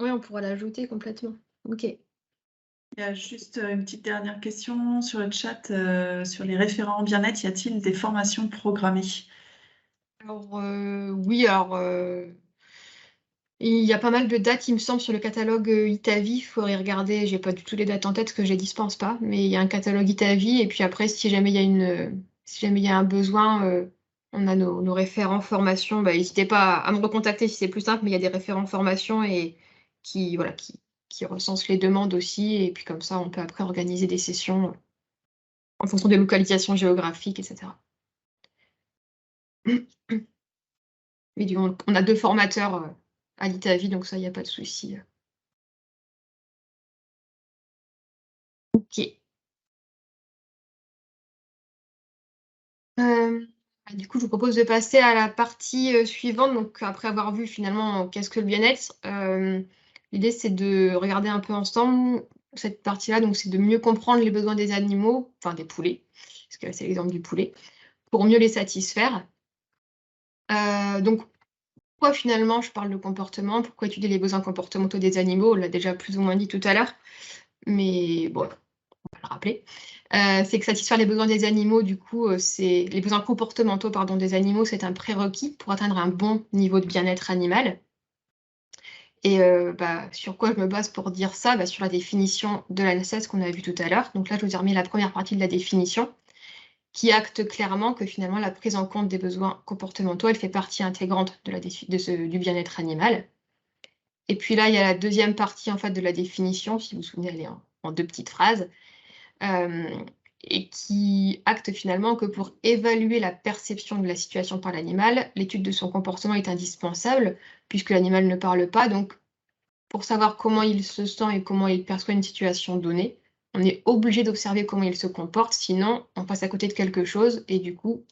Oui, on pourra l'ajouter complètement. Ok. Il y a juste une petite dernière question sur le chat. Sur les référents bien-être, y a-t-il des formations programmées? Alors, oui, alors... il y a pas mal de dates, il me semble, sur le catalogue Itavi. Il faudrait regarder. J'ai pas du tout les dates en tête parce que je les dispense pas. Mais il y a un catalogue Itavi. Et puis après, si jamais il y a si jamais il y a un besoin, on a nos référents formation. Bah, n'hésitez pas à me recontacter si c'est plus simple. Mais il y a des référents formation et voilà, qui recensent les demandes aussi. Et puis comme ça, on peut après organiser des sessions en fonction des localisations géographiques, etc. Mais du coup, on a 2 formateurs à l'Itavi, donc ça, il n'y a pas de souci. Ok. Du coup, je vous propose de passer à la partie suivante. Donc, après avoir vu finalement qu'est-ce que le bien-être, l'idée c'est de regarder un peu ensemble cette partie-là. Donc, c'est de mieux comprendre les besoins des animaux, enfin des poulets, parce que là c'est l'exemple du poulet, pour mieux les satisfaire. Donc, pourquoi finalement je parle de comportement? Pourquoi étudier les besoins comportementaux des animaux? On l'a déjà plus ou moins dit tout à l'heure, mais bon, on va le rappeler. C'est que satisfaire les besoins des animaux, du coup, c'est les besoins comportementaux, pardon, des animaux, c'est un prérequis pour atteindre un bon niveau de bien-être animal. Et sur quoi je me base pour dire ça? Sur la définition de l'ANSES qu'on a vue tout à l'heure. Donc là, je vous ai remis la première partie de la définition, qui acte clairement que finalement, la prise en compte des besoins comportementaux, elle fait partie intégrante du bien-être animal. Et puis là, il y a la deuxième partie en fait de la définition, si vous vous souvenez, elle est en 2 petites phrases. Et qui acte finalement que pour évaluer la perception de la situation par l'animal, l'étude de son comportement est indispensable, puisque l'animal ne parle pas. Donc, pour savoir comment il se sent et comment il perçoit une situation donnée, on est obligé d'observer comment il se comporte, sinon on passe à côté de quelque chose, et du coup,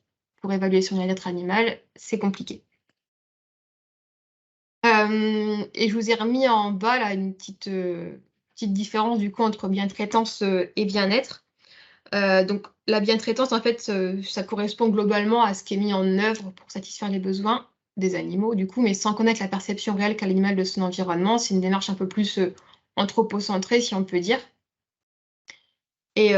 pour évaluer son bien-être animal, c'est compliqué. Et je vous ai remis en bas là une petite différence du coup entre bientraitance et bien-être. Donc la bientraitance, en fait, ça correspond globalement à ce qui est mis en œuvre pour satisfaire les besoins des animaux, du coup, mais sans connaître la perception réelle qu'a l'animal de son environnement. C'est une démarche un peu plus anthropocentrée, si on peut dire. Et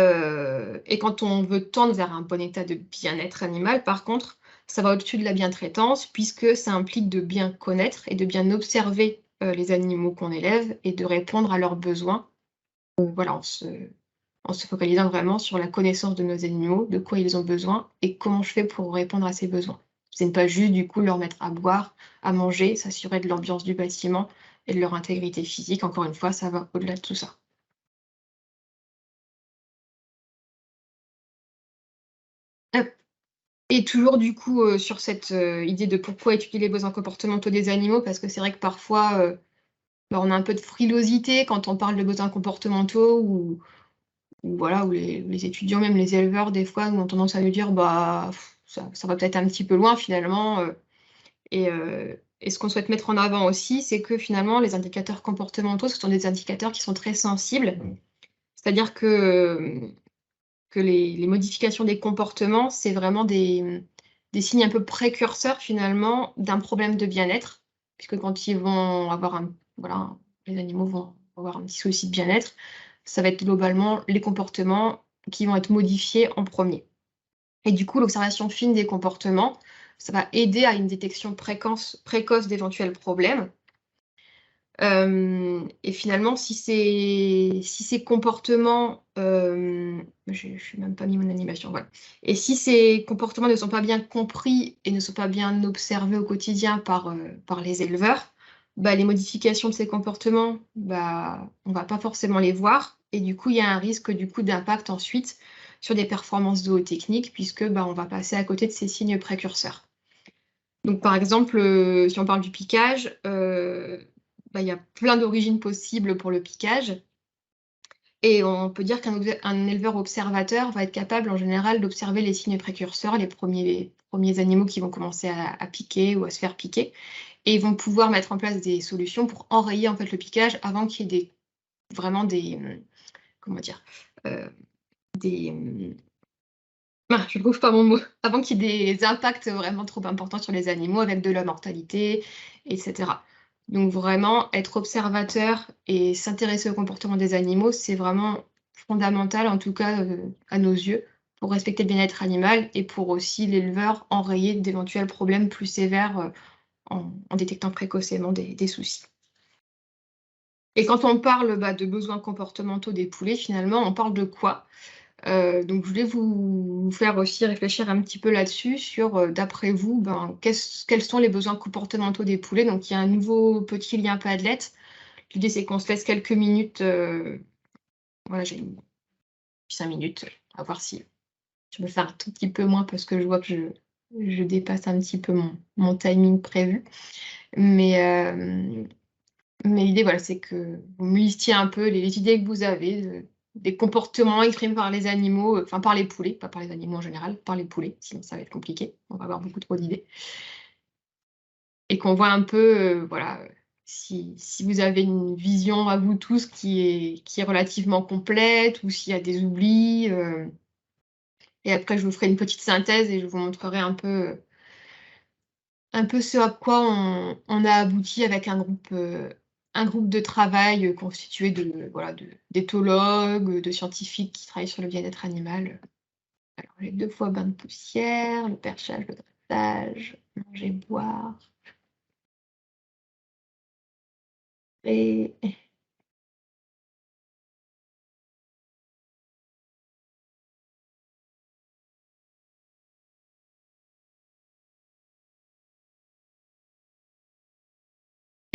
quand on veut tendre vers un bon état de bien-être animal, par contre, ça va au-dessus de la bientraitance, puisque ça implique de bien connaître et de bien observer les animaux qu'on élève et de répondre à leurs besoins. Voilà, en se focalisant vraiment sur la connaissance de nos animaux, de quoi ils ont besoin et comment je fais pour répondre à ces besoins. Ce n'est pas juste du coup leur mettre à boire, à manger, s'assurer de l'ambiance du bâtiment et de leur intégrité physique. Encore une fois, ça va au-delà de tout ça. Et toujours du coup sur cette idée de pourquoi étudier les besoins comportementaux des animaux, parce que c'est vrai que parfois on a un peu de frilosité quand on parle de besoins comportementaux ou voilà, où les étudiants, même les éleveurs, des fois, ont tendance à nous dire ça va peut-être un petit peu loin finalement. Et ce qu'on souhaite mettre en avant aussi, c'est que finalement, les indicateurs comportementaux, ce sont des indicateurs qui sont très sensibles. C'est-à-dire que les modifications des comportements, c'est vraiment des signes un peu précurseurs finalement d'un problème de bien-être, puisque quand ils vont avoir les animaux vont avoir un petit souci de bien-être, ça va être globalement les comportements qui vont être modifiés en premier. Et du coup, l'observation fine des comportements, ça va aider à une détection précoce d'éventuels problèmes. Et finalement, si ces comportements, je n'ai même pas mis mon animation, voilà. Et si ces comportements ne sont pas bien compris et ne sont pas bien observés au quotidien par les éleveurs, bah, les modifications de ces comportements, bah, on ne va pas forcément les voir. Et du coup, il y a un risque d'impact ensuite sur des performances zootechniques, puisque bah, on va passer à côté de ces signes précurseurs. Donc, par exemple, si on parle du piquage, bah, il y a plein d'origines possibles pour le piquage. Et on peut dire qu'un éleveur observateur va être capable en général d'observer les signes précurseurs, les premiers animaux qui vont commencer à piquer ou à se faire piquer. Et ils vont pouvoir mettre en place des solutions pour enrayer en fait le piquage avant qu'il y ait vraiment des comment dire, je ne trouve pas mon mot, avant qu'il y ait des impacts vraiment trop importants sur les animaux avec de la mortalité, etc. Donc vraiment, être observateur et s'intéresser au comportement des animaux, c'est vraiment fondamental, en tout cas à nos yeux, pour respecter le bien-être animal et pour aussi l'éleveur enrayer d'éventuels problèmes plus sévères en détectant précocement des soucis. Et quand on parle de besoins comportementaux des poulets, finalement, on parle de quoi ? Donc, je voulais vous faire aussi réfléchir un petit peu là-dessus, sur, d'après vous, quels sont les besoins comportementaux des poulets. Donc, il y a un nouveau petit lien Padlet. L'idée, c'est qu'on se laisse quelques minutes. Voilà, j'ai 5 minutes, à voir si je me fais un tout petit peu moins parce que je vois que je dépasse un petit peu mon timing prévu. Mais l'idée, voilà, c'est que vous me listiez un peu les idées que vous avez des comportements exprimés par les animaux, enfin par les poulets, pas par les animaux en général, par les poulets, sinon ça va être compliqué, on va avoir beaucoup trop d'idées. Et qu'on voit un peu, voilà, si vous avez une vision à vous tous qui est relativement complète ou s'il y a des oublis. Et après, je vous ferai une petite synthèse et je vous montrerai un peu ce à quoi on a abouti avec un groupe de travail constitué d'éthologues, de scientifiques qui travaillent sur le bien-être animal. Alors, j'ai 2 fois bain de poussière, le perchage, le grattage, manger, boire. Et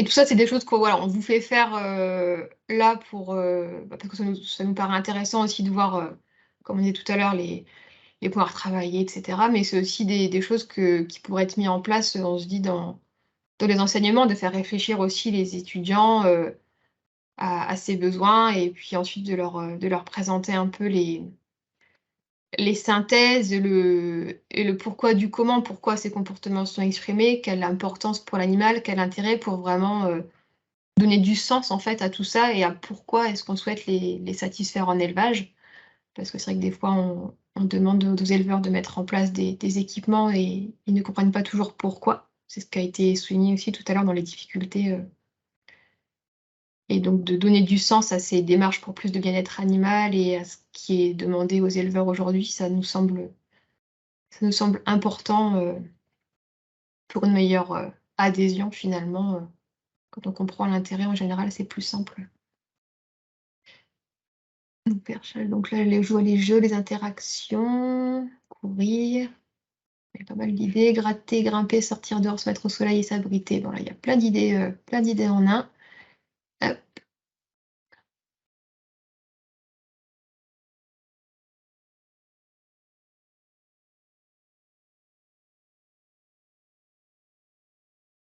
tout ça, c'est des choses qu'on vous fait faire là parce que ça nous paraît intéressant aussi de voir, comme on disait tout à l'heure, les pouvoir travailler, etc. Mais c'est aussi des choses qui pourraient être mises en place, on se dit, dans les enseignements, de faire réfléchir aussi les étudiants à ces besoins et puis ensuite de leur présenter un peu les synthèses et le pourquoi du comment, pourquoi ces comportements sont exprimés, quelle importance pour l'animal, quel intérêt pour vraiment donner du sens en fait à tout ça et à pourquoi est-ce qu'on souhaite les satisfaire en élevage. Parce que c'est vrai que des fois, on demande aux éleveurs de mettre en place des équipements et ils ne comprennent pas toujours pourquoi. C'est ce qui a été souligné aussi tout à l'heure dans les difficultés. Et donc, de donner du sens à ces démarches pour plus de bien-être animal et à ce qui est demandé aux éleveurs aujourd'hui, ça nous semble important pour une meilleure adhésion finalement. Quand on comprend l'intérêt, en général, c'est plus simple. Donc là, les jeux, les interactions, courir. Il y a pas mal d'idées. Gratter, grimper, sortir dehors, se mettre au soleil et s'abriter. Bon, là, il y a plein d'idées en un. Hop.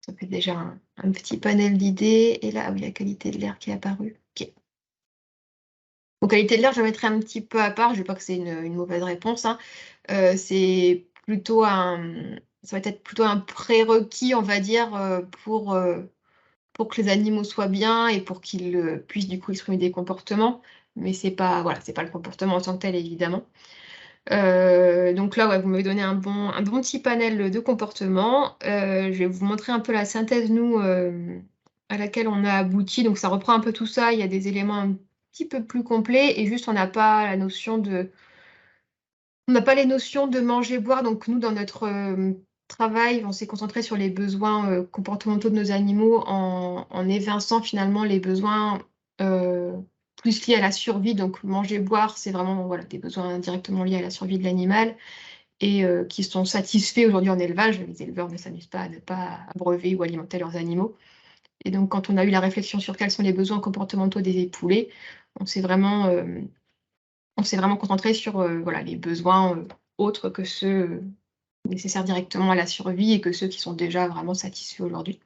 Ça fait déjà un petit panel d'idées. Et là, oui, la qualité de l'air qui est apparue. Ok. Donc, qualité de l'air, je la mettrai un petit peu à part. Je ne veux pas que c'est une mauvaise réponse, hein. C'est plutôt ça va être plutôt un prérequis, on va dire, pour que les animaux soient bien et pour qu'ils puissent du coup exprimer des comportements. Mais c'est pas le comportement en tant que tel, évidemment. Donc là, ouais, vous m'avez donné un bon petit panel de comportements. Je vais vous montrer un peu la synthèse, nous, à laquelle on a abouti. Donc ça reprend un peu tout ça. Il y a des éléments un petit peu plus complets et juste on n'a pas les notions de manger, boire. Donc nous, dans notre travail, on s'est concentré sur les besoins comportementaux de nos animaux en évinçant finalement les besoins plus liés à la survie. Donc manger, boire, c'est vraiment voilà, des besoins directement liés à la survie de l'animal et qui sont satisfaits aujourd'hui en élevage. Les éleveurs ne s'amusent pas à ne pas abreuver ou alimenter leurs animaux. Et donc quand on a eu la réflexion sur quels sont les besoins comportementaux des poulets, on s'est vraiment concentré sur voilà, les besoins autres que ceux nécessaires directement à la survie et que ceux qui sont déjà vraiment satisfaits aujourd'hui.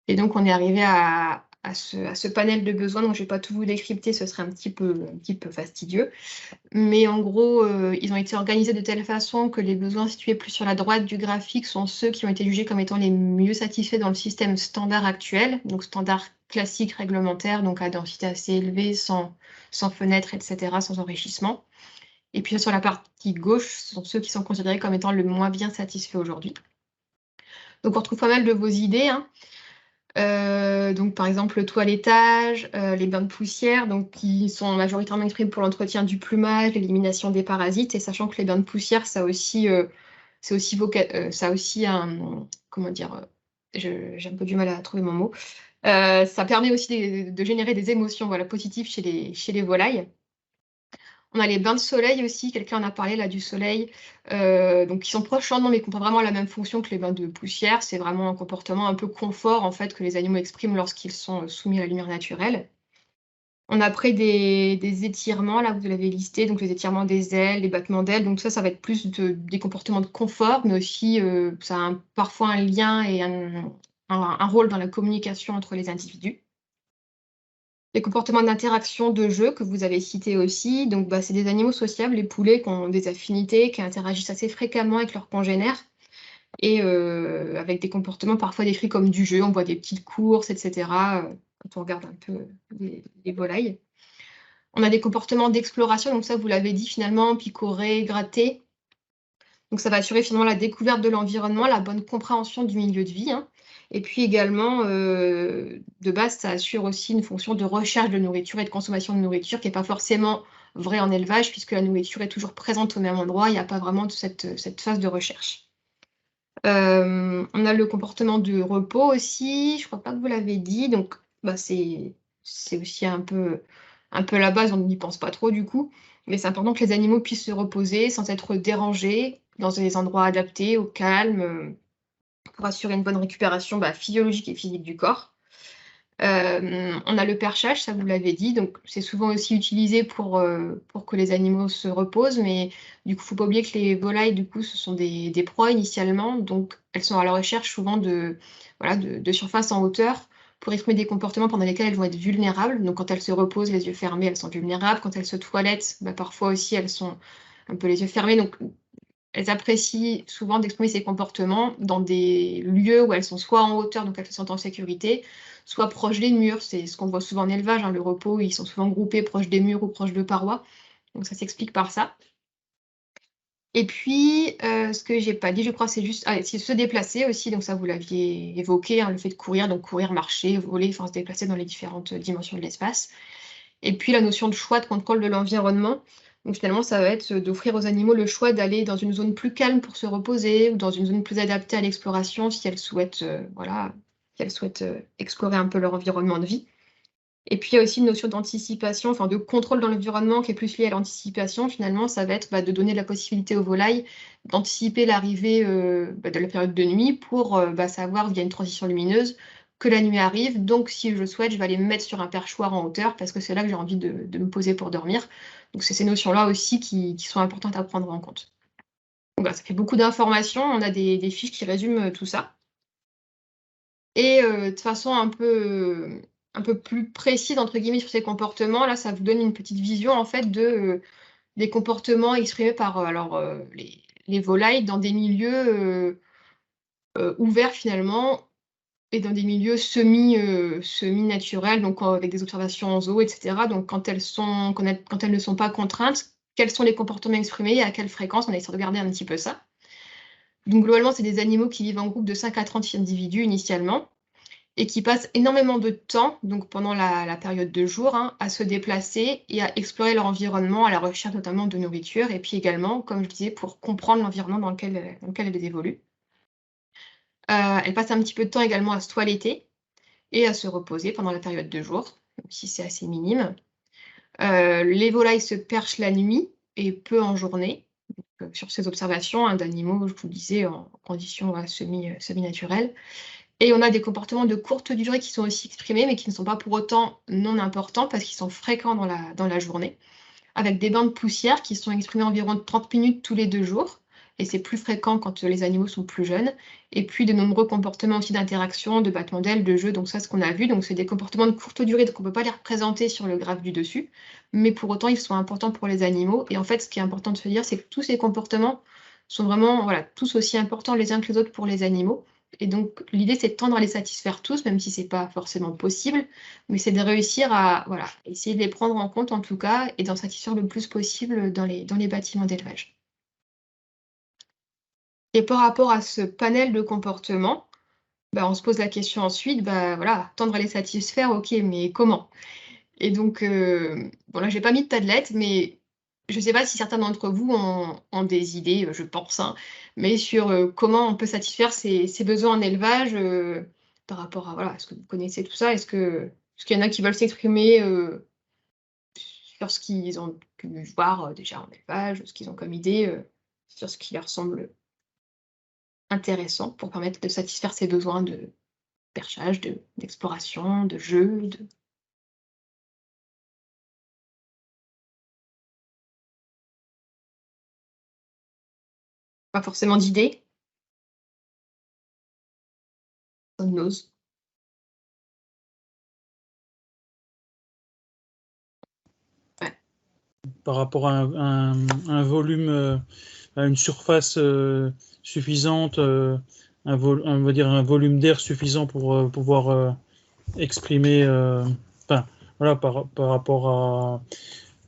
Et donc, on est arrivé à ce panel de besoins. Donc, je ne vais pas tout vous décrypter, ce serait un petit peu fastidieux. Mais en gros, ils ont été organisés de telle façon que les besoins situés plus sur la droite du graphique sont ceux qui ont été jugés comme étant les mieux satisfaits dans le système standard actuel, donc standard classique réglementaire, donc à densité assez élevée, sans fenêtre, etc., sans enrichissement. Et puis sur la partie gauche, ce sont ceux qui sont considérés comme étant le moins bien satisfaits aujourd'hui. Donc on retrouve pas mal de vos idées, hein. Donc par exemple le toilettage, les bains de poussière, donc qui sont majoritairement exprimés pour l'entretien du plumage, l'élimination des parasites, et sachant que les bains de poussière, ça a aussi un, comment dire, j'ai un peu du mal à trouver mon mot. Ça permet aussi de générer des émotions, voilà, positives chez les volailles. On a les bains de soleil aussi, quelqu'un en a parlé là du soleil, donc qui sont proches en nom mais qui n'ont pas vraiment la même fonction que les bains de poussière. C'est vraiment un comportement un peu confort en fait que les animaux expriment lorsqu'ils sont soumis à la lumière naturelle. On a après des étirements, là vous l'avez listé, donc les étirements des ailes, les battements d'ailes, donc ça va être plus des comportements de confort, mais aussi ça a parfois un lien et un rôle dans la communication entre les individus. Les comportements d'interaction de jeu que vous avez cités aussi, donc c'est des animaux sociables, les poulets qui ont des affinités, qui interagissent assez fréquemment avec leurs congénères, et avec des comportements parfois décrits comme du jeu, on voit des petites courses, etc., quand on regarde un peu les volailles. On a des comportements d'exploration, donc ça vous l'avez dit finalement, picorer, gratter. Donc ça va assurer finalement la découverte de l'environnement, la bonne compréhension du milieu de vie, hein. Et puis également, de base, ça assure aussi une fonction de recherche de nourriture et de consommation de nourriture qui n'est pas forcément vraie en élevage, puisque la nourriture est toujours présente au même endroit, il n'y a pas vraiment de cette phase de recherche. On a le comportement de repos aussi, je ne crois pas que vous l'avez dit, donc c'est aussi un peu la base, on n'y pense pas trop du coup, mais c'est important que les animaux puissent se reposer sans être dérangés, dans des endroits adaptés, au calme, pour assurer une bonne récupération physiologique et physique du corps. On a le perchage, ça vous l'avez dit, donc c'est souvent aussi utilisé pour que les animaux se reposent, mais du coup, il ne faut pas oublier que les volailles, du coup, ce sont des proies initialement, donc elles sont à la recherche souvent de surface en hauteur pour exprimer des comportements pendant lesquels elles vont être vulnérables. Donc quand elles se reposent les yeux fermés, elles sont vulnérables. Quand elles se toilettent, parfois aussi, elles sont un peu les yeux fermés. Donc elles apprécient souvent d'exprimer ces comportements dans des lieux où elles sont soit en hauteur, donc elles se sentent en sécurité, soit proches des murs. C'est ce qu'on voit souvent en élevage, hein, le repos, ils sont souvent groupés proches des murs ou proches de parois. Donc ça s'explique par ça. Et puis, ce que j'ai pas dit, je crois, c'est juste se déplacer aussi. Donc ça, vous l'aviez évoqué, hein, le fait de courir, donc courir, marcher, voler, se déplacer dans les différentes dimensions de l'espace. Et puis la notion de choix, de contrôle de l'environnement. Donc finalement, ça va être d'offrir aux animaux le choix d'aller dans une zone plus calme pour se reposer ou dans une zone plus adaptée à l'exploration si elles souhaitent, explorer un peu leur environnement de vie. Et puis il y a aussi une notion d'anticipation, de contrôle dans l'environnement qui est plus liée à l'anticipation. Finalement, ça va être de donner la possibilité aux volailles d'anticiper l'arrivée de la période de nuit pour savoir via une transition lumineuse que la nuit arrive. Donc si je souhaite, je vais aller me mettre sur un perchoir en hauteur parce que c'est là que j'ai envie de me poser pour dormir. Donc c'est ces notions-là aussi qui sont importantes à prendre en compte. Donc, ça fait beaucoup d'informations. On a des fiches qui résument tout ça. Et de façon un peu plus précise, entre guillemets, sur ces comportements, là, ça vous donne une petite vision, en fait, des comportements exprimés par les volailles dans des milieux ouverts, finalement, et dans des milieux semi-naturels, donc avec des observations en zoo, etc. Donc, quand elles ne sont pas contraintes, quels sont les comportements exprimés et à quelle fréquence? On a essayé de regarder un petit peu ça. Donc, globalement, c'est des animaux qui vivent en groupe de 5 à 30 individus initialement et qui passent énormément de temps, donc pendant la période de jour, hein, à se déplacer et à explorer leur environnement, à la recherche notamment de nourriture, et puis également, comme je disais, pour comprendre l'environnement dans lequel elles évoluent. Elles passent un petit peu de temps également à se toiletter et à se reposer pendant la période de jour, même si c'est assez minime. Les volailles se perchent la nuit et peu en journée. Donc, sur ces observations d'animaux, je vous le disais, en conditions semi-naturelles. Et on a des comportements de courte durée qui sont aussi exprimés, mais qui ne sont pas pour autant non importants parce qu'ils sont fréquents dans la journée, avec des bains de poussière qui sont exprimés environ 30 minutes tous les 2 jours. Et c'est plus fréquent quand les animaux sont plus jeunes. Et puis de nombreux comportements aussi d'interaction, de battements d'ailes, de jeux. Donc ça, ce qu'on a vu. Donc c'est des comportements de courte durée, donc on ne peut pas les représenter sur le graphe du dessus. Mais pour autant, ils sont importants pour les animaux. Et en fait, ce qui est important de se dire, c'est que tous ces comportements sont vraiment tous aussi importants les uns que les autres pour les animaux. Et donc l'idée, c'est de tendre à les satisfaire tous, même si ce n'est pas forcément possible. Mais c'est de réussir à essayer de les prendre en compte en tout cas et d'en satisfaire le plus possible dans les bâtiments d'élevage. Et par rapport à ce panel de comportements, on se pose la question ensuite, tendre à les satisfaire, ok, mais comment? Et donc, bon là, j'ai pas mis de Padlet, mais je sais pas si certains d'entre vous ont des idées, je pense, mais sur comment on peut satisfaire ces besoins en élevage par rapport à, est-ce que vous connaissez tout ça? Est-ce qu'il y en a qui veulent s'exprimer sur ce qu'ils ont pu voir déjà en élevage, ce qu'ils ont comme idée, sur ce qui leur semble intéressant pour permettre de satisfaire ces besoins de perchage, d'exploration, de jeu, pas forcément d'idées. On n'ose. Par rapport à un volume, à une surface suffisante, on va dire un volume d'air suffisant pour pouvoir exprimer, par rapport à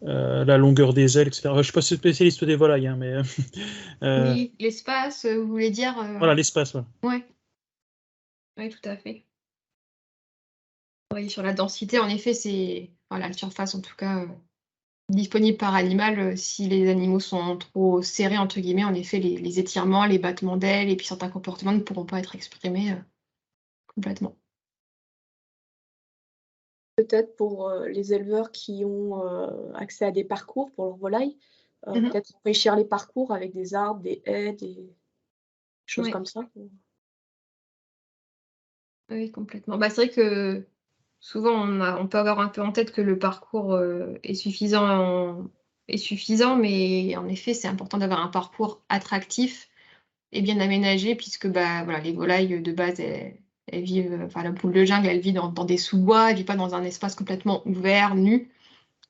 la longueur des ailes, etc. Je ne suis pas spécialiste des volailles, mais... oui, l'espace, vous voulez dire... Voilà, l'espace, voilà. Ouais. Oui, tout à fait. Oui, sur la densité, en effet, c'est... la surface, en tout cas, disponible par animal, si les animaux sont trop serrés, entre guillemets, en effet, les étirements, les battements d'ailes et puis certains comportements ne pourront pas être exprimés complètement. Peut-être pour les éleveurs qui ont accès à des parcours pour leurs volailles, peut-être enrichir les parcours avec des arbres, des haies, des choses comme ça. Oui, complètement. C'est vrai que souvent, on peut avoir un peu en tête que le parcours est suffisant, mais en effet, c'est important d'avoir un parcours attractif et bien aménagé, puisque les volailles de base, elles vivent, la poule de jungle, elle vit dans des sous-bois, elle ne vit pas dans un espace complètement ouvert, nu.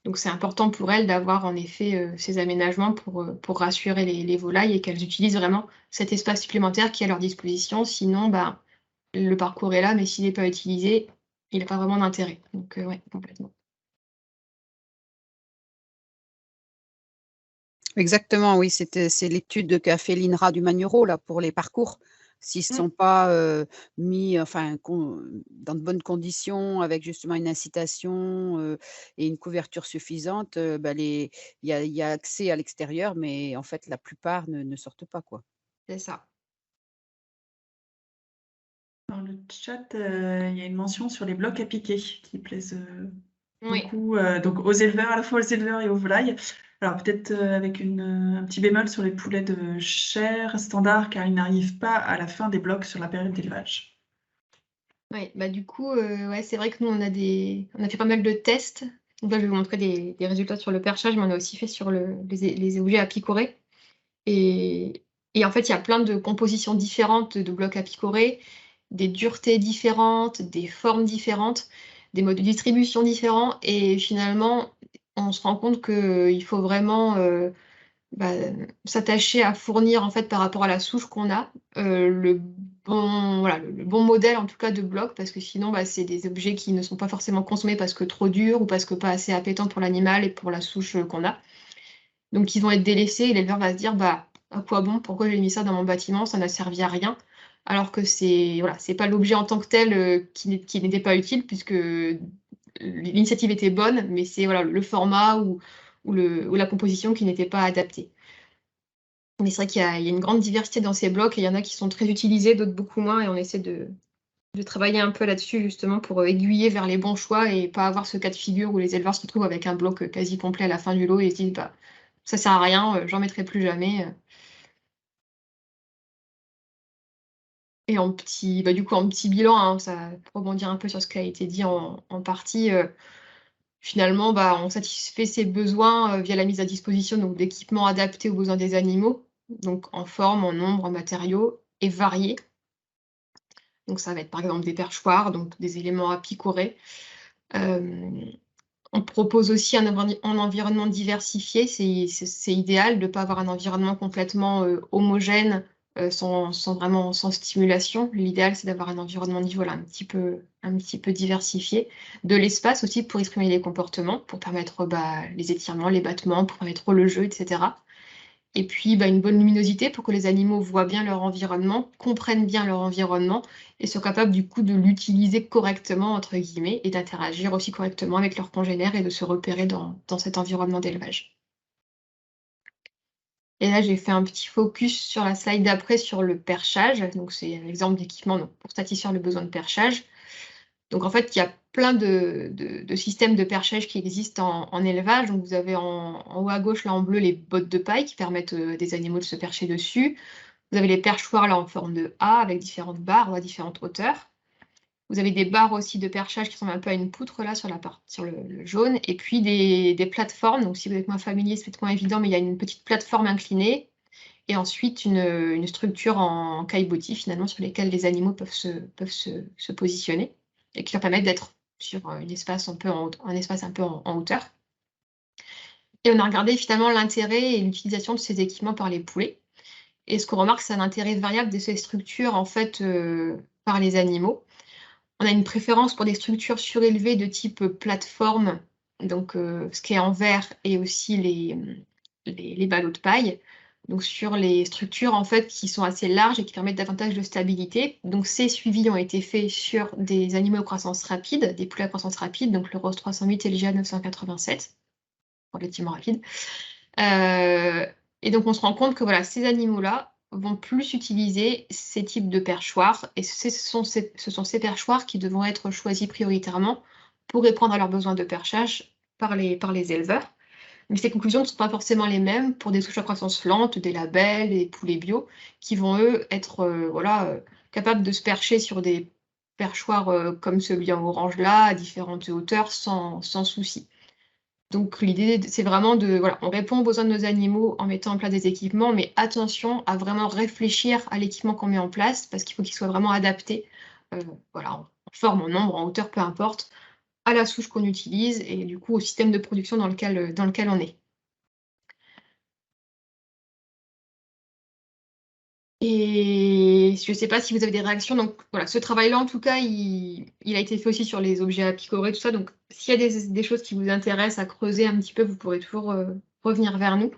Donc c'est important pour elles d'avoir en effet ces aménagements pour rassurer les volailles et qu'elles utilisent vraiment cet espace supplémentaire qui est à leur disposition. Sinon, le parcours est là, mais s'il n'est pas utilisé, il n'a pas vraiment d'intérêt. Donc oui, complètement. Exactement, oui, c'est l'étude qu'a fait l'INRA du Magnereau là, pour les parcours. S'ils ne sont pas mis dans de bonnes conditions, avec justement une incitation et une couverture suffisante, il y a accès à l'extérieur, mais en fait, la plupart ne sortent pas, quoi. C'est ça. Dans le chat, il y a une mention sur les blocs à piquer qui plaisent beaucoup donc aux éleveurs, à la fois aux éleveurs et aux volailles. Alors peut-être avec un petit bémol sur les poulets de chair standard, car ils n'arrivent pas à la fin des blocs sur la période d'élevage. Oui, du coup, c'est vrai que nous, on a fait pas mal de tests. Donc là, je vais vous montrer des résultats sur le perchage, mais on a aussi fait sur les objets à picorer. Et en fait, il y a plein de compositions différentes de blocs à picorer, des duretés différentes, des formes différentes, des modes de distribution différents. Et finalement, on se rend compte qu'il faut vraiment s'attacher à fournir, en fait, par rapport à la souche qu'on a, le bon modèle, en tout cas, de bloc, parce que sinon, c'est des objets qui ne sont pas forcément consommés parce que trop durs ou parce que pas assez appétants pour l'animal et pour la souche qu'on a. Donc, ils vont être délaissés et l'éleveur va se dire, à quoi bon? Pourquoi j'ai mis ça dans mon bâtiment? Ça n'a servi à rien. Alors que c'est pas l'objet en tant que tel qui n'était pas utile, puisque l'initiative était bonne, mais c'est le format ou la composition qui n'était pas adaptée. Mais c'est vrai qu'il y a une grande diversité dans ces blocs et il y en a qui sont très utilisés, d'autres beaucoup moins, et on essaie de travailler un peu là-dessus justement pour aiguiller vers les bons choix et pas avoir ce cas de figure où les éleveurs se retrouvent avec un bloc quasi complet à la fin du lot et se disent bah, ça sert à rien, j'en mettrai plus jamais. Et en petit, du coup, en petit bilan, hein, ça, pour rebondir un peu sur ce qui a été dit en partie, finalement, on satisfait ses besoins via la mise à disposition d'équipements adaptés aux besoins des animaux, donc en forme, en nombre, en matériaux et variés. Donc ça va être par exemple des perchoirs, donc des éléments à picorer. On propose aussi un environnement diversifié. C'est idéal de ne pas avoir un environnement complètement homogène, sans stimulation. L'idéal, c'est d'avoir un environnement voilà, un petit peu diversifié. De l'espace aussi pour exprimer les comportements, pour permettre les étirements, les battements, pour permettre le jeu, etc. Et puis une bonne luminosité pour que les animaux voient bien leur environnement, comprennent bien leur environnement et soient capables du coup de l'utiliser correctement, entre guillemets, et d'interagir aussi correctement avec leurs congénères et de se repérer dans cet environnement d'élevage. Et là, j'ai fait un petit focus sur la slide d'après sur le perchage. Donc, c'est un exemple d'équipement pour satisfaire le besoin de perchage. Donc, en fait, il y a plein de systèmes de perchage qui existent en élevage. Donc, vous avez en haut à gauche, là en bleu, les bottes de paille qui permettent des animaux de se percher dessus. Vous avez les perchoirs là en forme de A avec différentes barres ou à différentes hauteurs. Vous avez des barres aussi de perchage qui ressemblent un peu à une poutre là sur le jaune. Et puis des plateformes. Donc, si vous êtes moins familier, c'est peut-être moins évident, mais il y a une petite plateforme inclinée. Et ensuite, une structure en caillebotis finalement sur lesquelles les animaux peuvent se positionner et qui leur permettent d'être sur un espace un peu en hauteur. Et on a regardé finalement l'intérêt et l'utilisation de ces équipements par les poulets. Et ce qu'on remarque, c'est un intérêt variable de ces structures en fait par les animaux. On a une préférence pour des structures surélevées de type plateforme, donc ce qui est en vert, et aussi les ballots de paille. Donc sur les structures en fait qui sont assez larges et qui permettent davantage de stabilité. Donc ces suivis ont été faits sur des animaux à croissance rapide, des poulets à croissance rapide, donc le ROS 308 et le GA 987, relativement rapide. Et donc on se rend compte que voilà, ces animaux-là vont plus utiliser ces types de perchoirs, et ce sont ces perchoirs qui devront être choisis prioritairement pour répondre à leurs besoins de perchage par les éleveurs. Mais ces conclusions ne sont pas forcément les mêmes pour des souches à croissance lente, des labels, des poulets bio, qui vont, eux, être capables de se percher sur des perchoirs comme celui en orange là, à différentes hauteurs, sans souci. Donc l'idée, c'est vraiment on répond aux besoins de nos animaux en mettant en place des équipements, mais attention à vraiment réfléchir à l'équipement qu'on met en place, parce qu'il faut qu'il soit vraiment adapté, en forme, en nombre, en hauteur, peu importe, à la souche qu'on utilise et du coup au système de production dans lequel on est. Et je ne sais pas si vous avez des réactions. Donc voilà, ce travail-là, en tout cas, il a été fait aussi sur les objets à picorer, tout ça. Donc s'il y a des choses qui vous intéressent à creuser un petit peu, vous pourrez toujours revenir vers nous.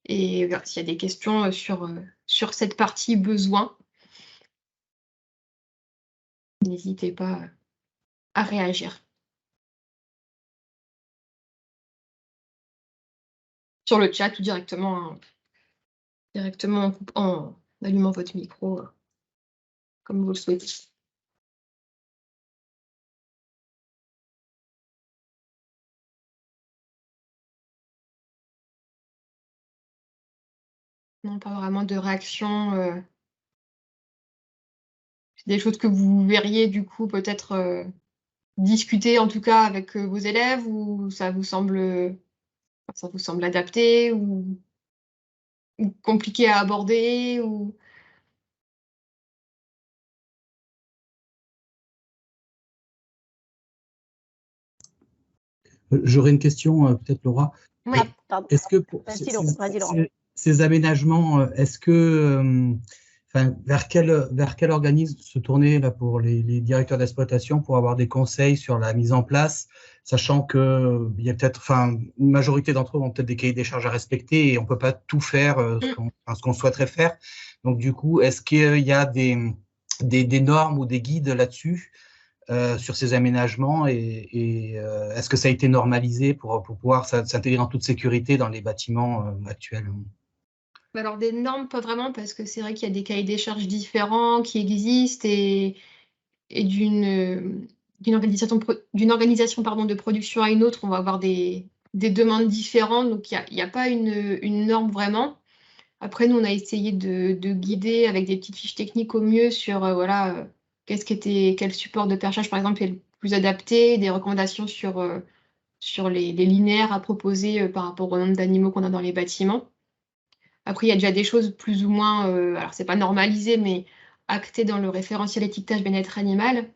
Et voilà, s'il y a des questions sur cette partie besoin, n'hésitez pas à réagir. Sur le chat ou directement en allumant votre micro, comme vous le souhaitez. Non, pas vraiment de réaction. Des choses que vous verriez du coup peut-être discuter en tout cas avec vos élèves, ou ça vous semble adapté ou compliqué à aborder ou... J'aurais une question, peut-être Laura. Oui. Est-ce que pour ces aménagements, est-ce que, vers quel organisme se tourner là, pour les directeurs d'exploitation pour avoir des conseils sur la mise en place, sachant que il y a peut-être, une majorité d'entre eux ont peut-être des cahiers des charges à respecter et on peut pas tout faire ce qu'on souhaiterait faire. Donc du coup, est-ce qu'il y a des normes ou des guides là-dessus sur ces aménagements et est-ce que ça a été normalisé pour pouvoir s'intégrer en toute sécurité dans les bâtiments actuels? Alors des normes, pas vraiment, parce que c'est vrai qu'il y a des cahiers des charges différents qui existent et d'une organisation pardon, de production à une autre, on va avoir des demandes différentes, donc il n'y a pas une norme vraiment. Après, nous, on a essayé de guider avec des petites fiches techniques au mieux sur voilà, quel support de perchage, par exemple, est le plus adapté, des recommandations sur les linéaires à proposer par rapport au nombre d'animaux qu'on a dans les bâtiments. Après, il y a déjà des choses plus ou moins, alors c'est pas normalisé, mais actées dans le référentiel étiquetage bien-être animal,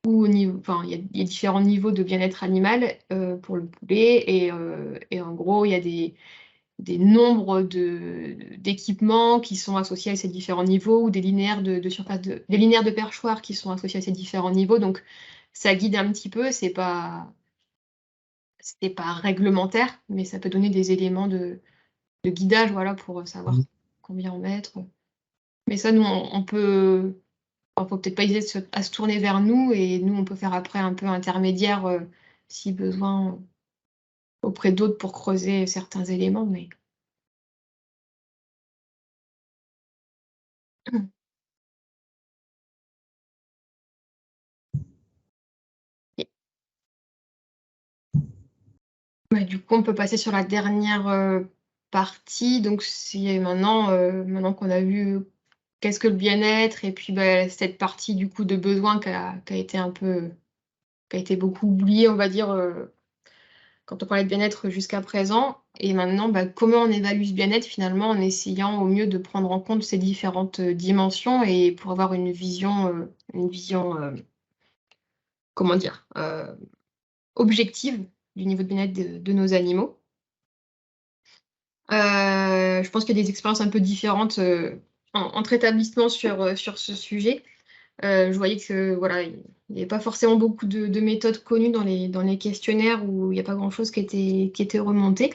où enfin, il y a différents niveaux de bien-être animal pour le poulet, et en gros, il y a des nombres d'équipements qui sont associés à ces différents niveaux, ou des linéaires de surface des linéaires de perchoir qui sont associés à ces différents niveaux. Donc, ça guide un petit peu, c'est pas réglementaire, mais ça peut donner des éléments de guidage, voilà, pour savoir combien en mettre. Mais ça, nous, on peut. Il faut peut-être pas hésiter à se tourner vers nous, et nous, on peut faire après un peu intermédiaire si besoin auprès d'autres pour creuser certains éléments. Mais du coup, on peut passer sur la dernière partie. Donc, c'est maintenant qu'on a vu qu'est-ce que le bien-être, et puis cette partie du coup de besoin qui a été beaucoup oubliée, on va dire, quand on parlait de bien-être jusqu'à présent. Et maintenant, comment on évalue ce bien-être finalement, en essayant au mieux de prendre en compte ces différentes dimensions, et pour avoir une vision comment dire, objective du niveau de bien-être de nos animaux. Je pense qu'il y a des expériences un peu différentes entre établissements sur ce sujet. Je voyais que voilà, il n'y avait pas forcément beaucoup de méthodes connues dans les questionnaires, où il n'y a pas grand-chose qui était remonté.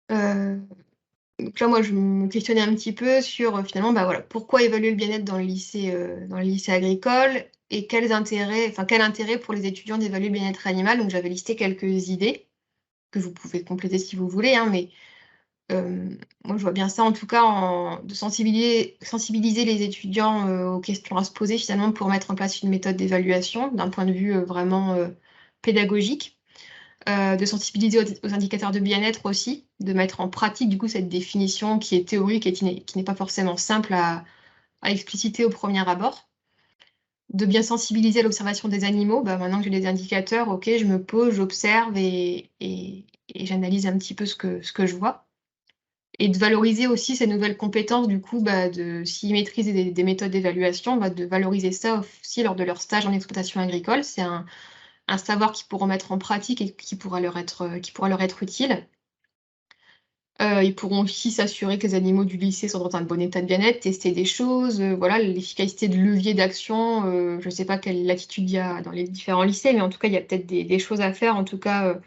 Donc là, moi, je me questionnais un petit peu sur finalement, voilà, pourquoi évaluer le bien-être dans le lycée agricole, et quel intérêt pour les étudiants d'évaluer le bien-être animal. Donc j'avais listé quelques idées que vous pouvez compléter si vous voulez, hein, mais moi, je vois bien ça, en tout cas, de sensibiliser les étudiants aux questions à se poser, finalement, pour mettre en place une méthode d'évaluation d'un point de vue vraiment pédagogique, de sensibiliser aux indicateurs de bien-être aussi, de mettre en pratique, du coup, cette définition qui est théorique et qui n'est pas forcément simple à expliciter au premier abord, de bien sensibiliser à l'observation des animaux. Maintenant que j'ai les indicateurs, ok, je me pose, j'observe, et j'analyse un petit peu ce que je vois. Et de valoriser aussi ces nouvelles compétences, du coup, s'ils maîtrisent des méthodes d'évaluation, de valoriser ça aussi lors de leur stage en exploitation agricole. C'est un savoir qu'ils pourront mettre en pratique et qui pourra leur être utile. Ils pourront aussi s'assurer que les animaux du lycée sont dans un bon état de bien-être, tester des choses, voilà, l'efficacité de levier d'action. Je ne sais pas quelle latitude il y a dans les différents lycées, mais en tout cas, il y a peut-être des choses à faire, en tout cas,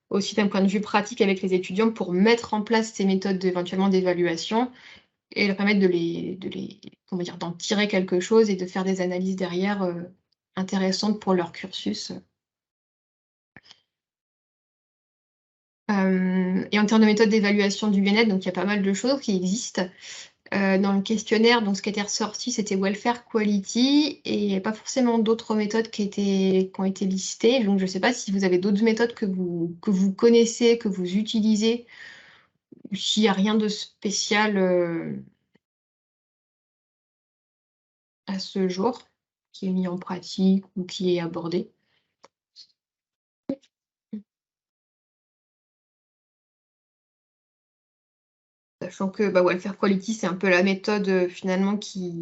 aussi d'un point de vue pratique avec les étudiants, pour mettre en place ces méthodes éventuellement d'évaluation, et leur permettre d'en tirer quelque chose, et de faire des analyses derrière intéressantes pour leur cursus. Et en termes de méthode d'évaluation du bien-être, donc il y a pas mal de choses qui existent. Dans le questionnaire, donc ce qui était ressorti, c'était Welfare Quality, et il n'y a pas forcément d'autres méthodes qui ont été listées. Donc je ne sais pas si vous avez d'autres méthodes que vous connaissez, que vous utilisez, ou s'il n'y a rien de spécial à ce jour qui est mis en pratique ou qui est abordé. Sachant que Welfare Quality, c'est un peu la méthode finalement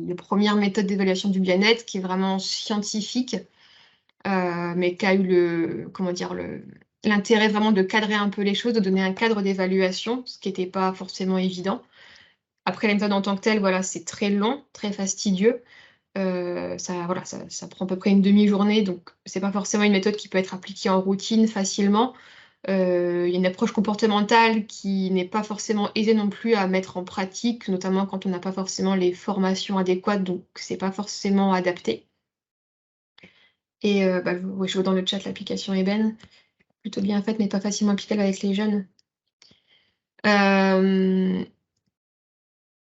la première méthode d'évaluation du bien-être, qui est vraiment scientifique, mais qui a eu l'intérêt vraiment de cadrer un peu les choses, de donner un cadre d'évaluation, ce qui n'était pas forcément évident. Après, la méthode en tant que telle, voilà, c'est très long, très fastidieux. Ça prend à peu près une demi-journée, donc c'est pas forcément une méthode qui peut être appliquée en routine facilement. Il y a une approche comportementale qui n'est pas forcément aisée non plus à mettre en pratique, notamment quand on n'a pas forcément les formations adéquates, donc c'est pas forcément adapté. Et je vois dans le chat l'application Eben, plutôt bien faite, mais pas facilement applicable avec les jeunes. Euh,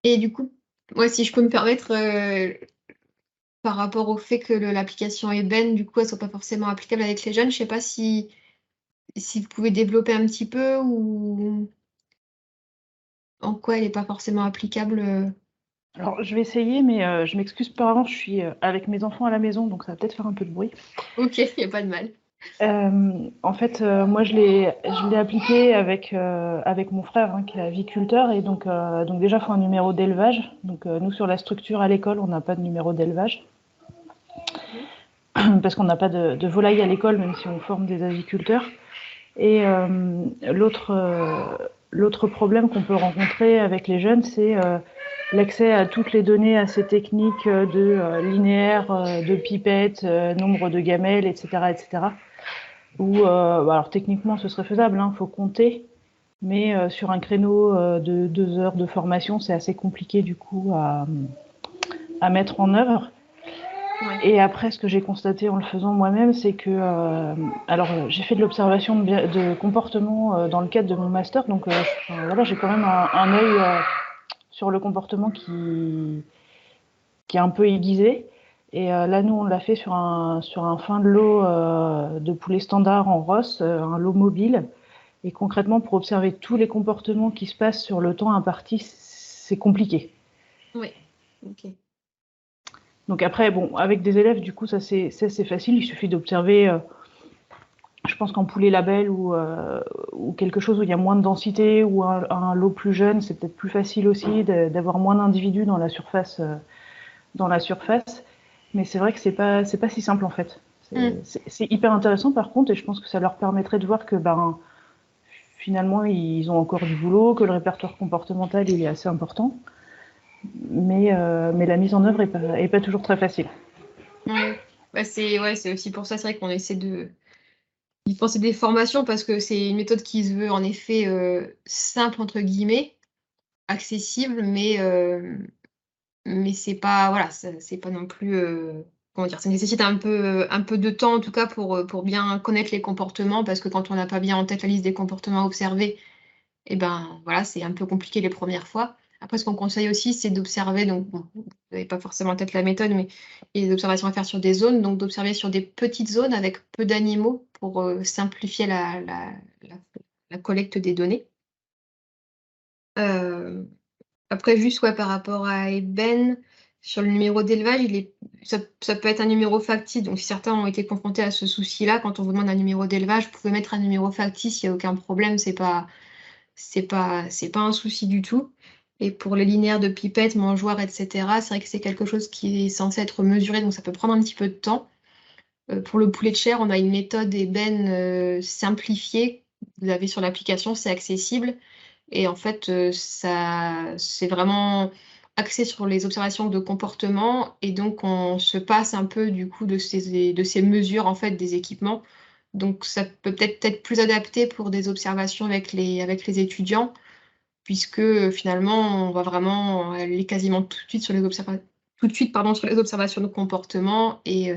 et du coup, moi, si je peux me permettre, par rapport au fait que l'application Eben, du coup, elle soit pas forcément applicable avec les jeunes, je sais pas si vous pouvez développer un petit peu ou en quoi elle n'est pas forcément applicable. Alors, je vais essayer, mais je m'excuse par avance, je suis avec mes enfants à la maison, donc ça va peut-être faire un peu de bruit. Ok, il n'y a pas de mal. En fait, moi, je l'ai appliqué avec mon frère, hein, qui est aviculteur, et donc déjà, il faut un numéro d'élevage. Donc, nous, sur la structure à l'école, on n'a pas de numéro d'élevage, parce qu'on n'a pas de volailles à l'école, même si on forme des aviculteurs. Et l'autre problème qu'on peut rencontrer avec les jeunes, c'est l'accès à toutes les données assez techniques de linéaire, de pipette, nombre de gamelles, etc., etc. Où, alors techniquement, ce serait faisable, hein, faut compter, mais sur un créneau de 2 heures de formation, c'est assez compliqué du coup à mettre en œuvre. Ouais. Et après, ce que j'ai constaté en le faisant moi-même, c'est que, j'ai fait de l'observation de comportement dans le cadre de mon master, donc voilà, j'ai quand même un œil sur le comportement qui est un peu aiguisé. Et là, nous, on l'a fait sur un fin de lot de poulet standard en Ross, un lot mobile. Et concrètement, pour observer tous les comportements qui se passent sur le temps imparti, c'est compliqué. Oui, ok. Donc après, bon, avec des élèves, du coup, ça c'est facile. Il suffit d'observer, je pense qu'en poulet label ou quelque chose où il y a moins de densité ou un lot plus jeune, c'est peut-être plus facile aussi d'avoir moins d'individus dans la surface. Mais c'est vrai que c'est pas si simple en fait. C'est hyper intéressant par contre, et je pense que ça leur permettrait de voir que finalement ils ont encore du boulot, que le répertoire comportemental il est assez important. Mais la mise en œuvre est pas toujours très facile. Ouais. Bah, c'est aussi pour ça, c'est vrai qu'on essaie d'y penser des formations parce que c'est une méthode qui se veut en effet simple entre guillemets, accessible, mais c'est pas voilà, c'est pas non plus comment dire, ça nécessite un peu de temps en tout cas pour bien connaître les comportements parce que quand on n'a pas bien en tête la liste des comportements observés, et ben voilà, c'est un peu compliqué les premières fois. Après, ce qu'on conseille aussi, c'est d'observer, donc bon, vous n'avez pas forcément en tête la méthode, mais il y a des observations à faire sur des zones, donc d'observer sur des petites zones avec peu d'animaux pour simplifier la collecte des données. Après, juste ouais, par rapport à Eben, sur le numéro d'élevage, ça peut être un numéro factice. Donc, si certains ont été confrontés à ce souci-là, quand on vous demande un numéro d'élevage, vous pouvez mettre un numéro factice, il n'y a aucun problème, c'est pas un souci du tout. Et pour les linéaires de pipettes, mangeoires, etc., c'est vrai que c'est quelque chose qui est censé être mesuré, donc ça peut prendre un petit peu de temps. Pour le poulet de chair, on a une méthode ébène simplifiée. Vous l'avez sur l'application, c'est accessible. Et en fait, c'est vraiment axé sur les observations de comportement. Et donc, on se passe un peu du coup de ces mesures en fait des équipements. Donc, ça peut peut-être être plus adapté pour des observations avec les étudiants, puisque finalement, on va vraiment aller quasiment tout de suite sur les observations de comportement et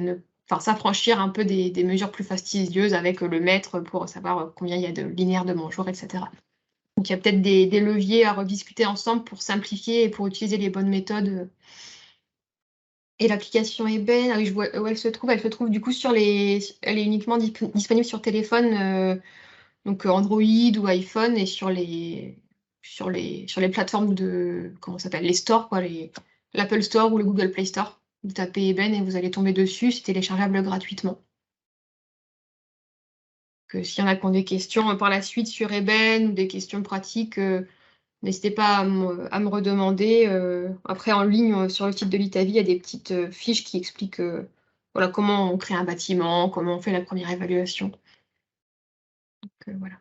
s'affranchir un peu des mesures plus fastidieuses avec le maître pour savoir combien il y a de linéaires de mangeoires, etc. Donc, il y a peut-être des leviers à rediscuter ensemble pour simplifier et pour utiliser les bonnes méthodes. Et l'application Eben, ah oui, je vois où elle se trouve. Elle se trouve du coup elle est uniquement disponible sur téléphone, donc Android ou iPhone et sur les plateformes de, comment ça s'appelle, les stores, quoi, l'Apple Store ou le Google Play Store. Vous tapez Eben et vous allez tomber dessus, c'est téléchargeable gratuitement. S'il y en a qui ont des questions par la suite sur Eben ou des questions pratiques, n'hésitez pas à me redemander. Après, en ligne, sur le site de l'ITAVI, il y a des petites fiches qui expliquent voilà, comment on crée un bâtiment, comment on fait la première évaluation. Donc, voilà.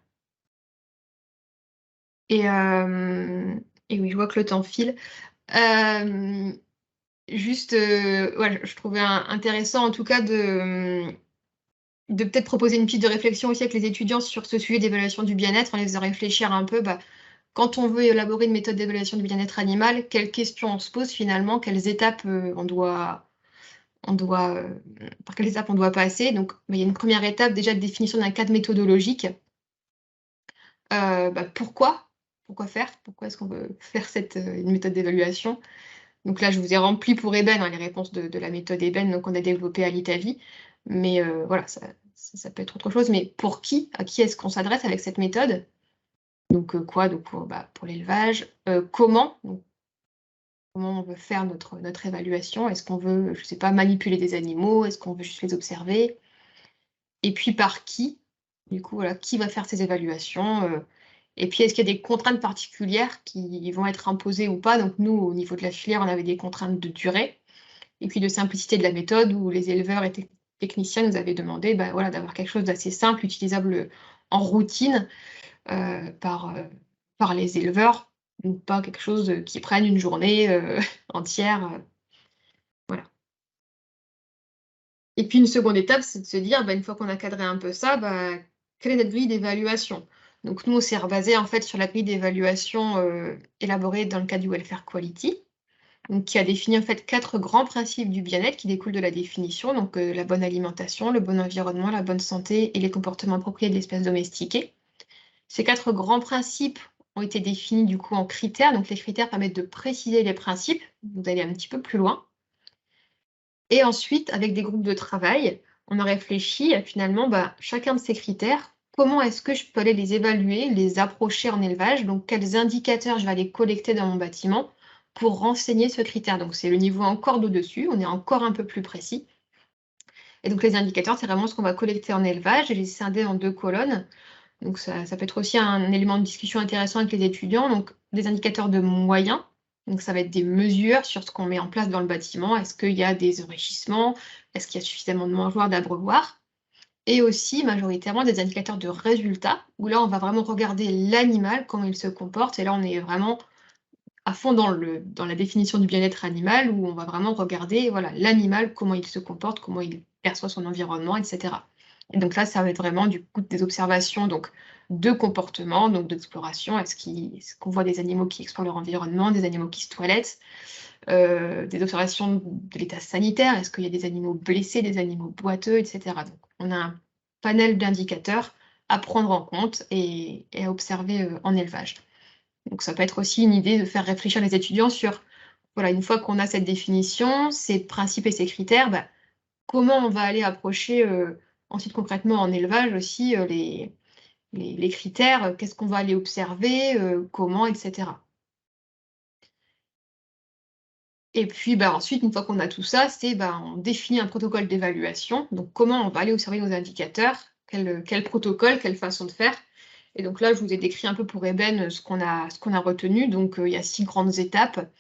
Et oui, je vois que le temps file. Juste, ouais, je trouvais intéressant en tout cas de peut-être proposer une piste de réflexion aussi avec les étudiants sur ce sujet d'évaluation du bien-être, en les faisant réfléchir un peu, quand on veut élaborer une méthode d'évaluation du bien-être animal, quelles questions on se pose finalement, quelles étapes par quelles étapes on doit passer. Donc, il y a une première étape déjà de définition d'un cadre méthodologique. Pourquoi pourquoi faire? Pourquoi est-ce qu'on veut faire une méthode d'évaluation? Donc là, je vous ai rempli pour Eben les réponses de la méthode Eben qu'on a développée à l'Italie. Mais voilà, ça peut être autre chose. Mais pour qui? À qui est-ce qu'on s'adresse avec cette méthode? Donc quoi? Donc pour l'élevage. Comment? Donc, comment on veut faire notre évaluation? Est-ce qu'on veut, je ne sais pas, manipuler des animaux? Est-ce qu'on veut juste les observer? Et puis par qui? Du coup, voilà, qui va faire ces évaluations? Et puis, est-ce qu'il y a des contraintes particulières qui vont être imposées ou pas? Donc nous, au niveau de la filière, on avait des contraintes de durée et puis de simplicité de la méthode où les éleveurs et techniciens nous avaient demandé voilà, d'avoir quelque chose d'assez simple, utilisable en routine par les éleveurs, donc pas quelque chose qui prenne une journée entière. Voilà. Et puis une seconde étape, c'est de se dire, une fois qu'on a cadré un peu ça, quelle est notre grille d'évaluation? Donc nous, on s'est basé en fait sur la grille d'évaluation élaborée dans le cadre du Welfare Quality, donc qui a défini en fait 4 grands principes du bien-être qui découlent de la définition, donc la bonne alimentation, le bon environnement, la bonne santé et les comportements appropriés de l'espèce domestiquée. Ces 4 grands principes ont été définis du coup en critères, donc les critères permettent de préciser les principes, vous allez un petit peu plus loin. Et ensuite, avec des groupes de travail, on a réfléchi à finalement chacun de ces critères, comment est-ce que je peux aller les évaluer, les approcher en élevage, donc quels indicateurs je vais aller collecter dans mon bâtiment pour renseigner ce critère. Donc c'est le niveau encore d'au-dessus, on est encore un peu plus précis. Et donc les indicateurs, c'est vraiment ce qu'on va collecter en élevage et les scinder en 2 colonnes. Donc ça peut être aussi un élément de discussion intéressant avec les étudiants. Donc des indicateurs de moyens. Donc ça va être des mesures sur ce qu'on met en place dans le bâtiment. Est-ce qu'il y a des enrichissements? Est-ce qu'il y a suffisamment de mangeoires, d'abreuvoirs? Et aussi majoritairement des indicateurs de résultats, où là on va vraiment regarder l'animal, comment il se comporte. Et là on est vraiment à fond dans la définition du bien-être animal, où on va vraiment regarder l'animal, comment il se comporte, comment il perçoit son environnement, etc. Et donc là, ça va être vraiment du coup des observations de comportement, donc d'exploration. Est-ce qu'on voit des animaux qui explorent leur environnement, des animaux qui se toilettent, des observations de l'état sanitaire, est-ce qu'il y a des animaux blessés, des animaux boiteux, etc. Donc on a un panel d'indicateurs à prendre en compte et à observer en élevage. Donc ça peut être aussi une idée de faire réfléchir les étudiants sur, une fois qu'on a cette définition, ces principes et ces critères, comment on va aller approcher ensuite concrètement en élevage aussi les critères, qu'est-ce qu'on va aller observer, comment, etc. Et puis ensuite, une fois qu'on a tout ça, on définit un protocole d'évaluation. Donc comment on va aller observer nos indicateurs, quel protocole, quelle façon de faire. Et donc là, je vous ai décrit un peu pour Eben ce qu'on a retenu. Donc il y a 6 grandes étapes.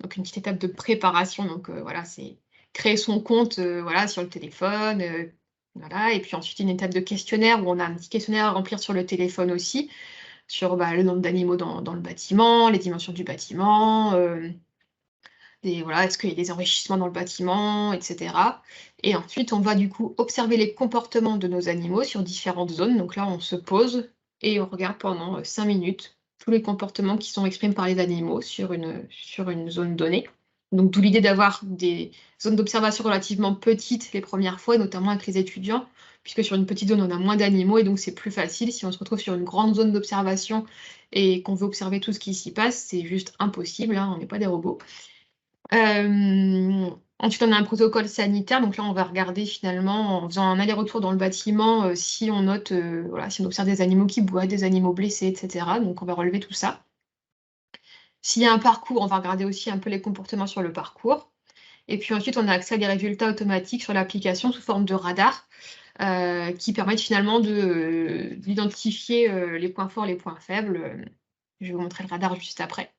Donc une petite étape de préparation. Donc c'est créer son compte sur le téléphone. Et puis ensuite une étape de questionnaire où on a un petit questionnaire à remplir sur le téléphone aussi, sur le nombre d'animaux dans le bâtiment, les dimensions du bâtiment, est-ce qu'il y a des enrichissements dans le bâtiment, etc. Et ensuite, on va du coup observer les comportements de nos animaux sur différentes zones. Donc là, on se pose et on regarde pendant 5 minutes tous les comportements qui sont exprimés par les animaux sur une zone donnée. Donc d'où l'idée d'avoir des zones d'observation relativement petites les premières fois, notamment avec les étudiants, puisque sur une petite zone, on a moins d'animaux et donc c'est plus facile. Si on se retrouve sur une grande zone d'observation et qu'on veut observer tout ce qui s'y passe, c'est juste impossible, on n'est pas des robots. Ensuite, on a un protocole sanitaire. Donc là, on va regarder finalement, en faisant un aller-retour dans le bâtiment, si on note, si on observe des animaux qui boivent, des animaux blessés, etc. Donc on va relever tout ça. S'il y a un parcours, on va regarder aussi un peu les comportements sur le parcours. Et puis ensuite, on a accès à des résultats automatiques sur l'application sous forme de radar, qui permettent finalement d'identifier les points forts, les points faibles. Je vais vous montrer le radar juste après.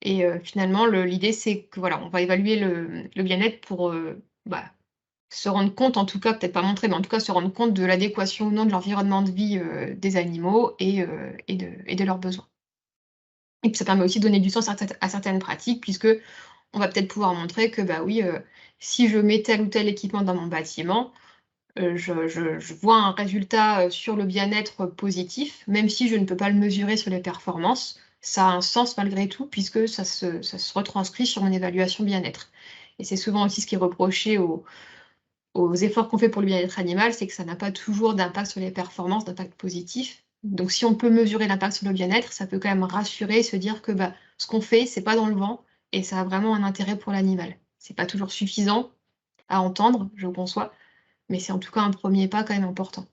Et finalement, l'idée, c'est que on va évaluer le bien-être pour se rendre compte, en tout cas, peut-être pas montrer, mais en tout cas se rendre compte de l'adéquation ou non de l'environnement de vie des animaux et de leurs besoins. Et puis ça permet aussi de donner du sens à certaines pratiques, puisque on va peut-être pouvoir montrer que si je mets tel ou tel équipement dans mon bâtiment, je vois un résultat sur le bien-être positif, même si je ne peux pas le mesurer sur les performances. Ça a un sens malgré tout, puisque ça se retranscrit sur mon évaluation bien-être. Et c'est souvent aussi ce qui est reproché aux efforts qu'on fait pour le bien-être animal, c'est que ça n'a pas toujours d'impact sur les performances, d'impact positif. Donc, si on peut mesurer l'impact sur le bien-être, ça peut quand même rassurer, se dire que ce qu'on fait, c'est pas dans le vent et ça a vraiment un intérêt pour l'animal. C'est pas toujours suffisant à entendre, je conçois, mais c'est en tout cas un premier pas quand même important.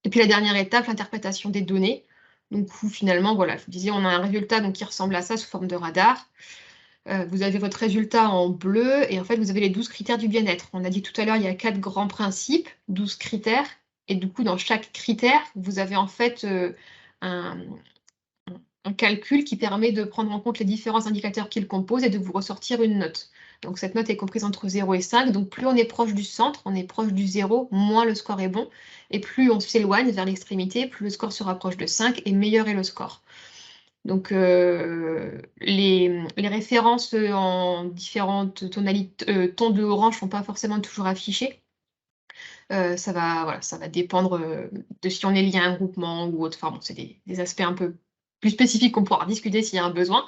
Et puis la dernière étape, l'interprétation des données. Donc, où finalement, voilà, je vous disais, on a un résultat donc, qui ressemble à ça sous forme de radar. Vous avez votre résultat en bleu et en fait, vous avez les 12 critères du bien-être. On a dit tout à l'heure, il y a 4 grands principes, 12 critères. Et du coup, dans chaque critère, vous avez en fait un calcul qui permet de prendre en compte les différents indicateurs qui le composent et de vous ressortir une note. Donc, cette note est comprise entre 0 et 5. Donc, plus on est proche du centre, on est proche du 0, moins le score est bon. Et plus on s'éloigne vers l'extrémité, plus le score se rapproche de 5 et meilleur est le score. Donc, les références en différentes tonalités, tons de orange ne sont pas forcément toujours affichées. Ça va dépendre de si on est lié à un groupement ou autre. Enfin bon, c'est des aspects un peu plus spécifiques qu'on pourra discuter s'il y a un besoin.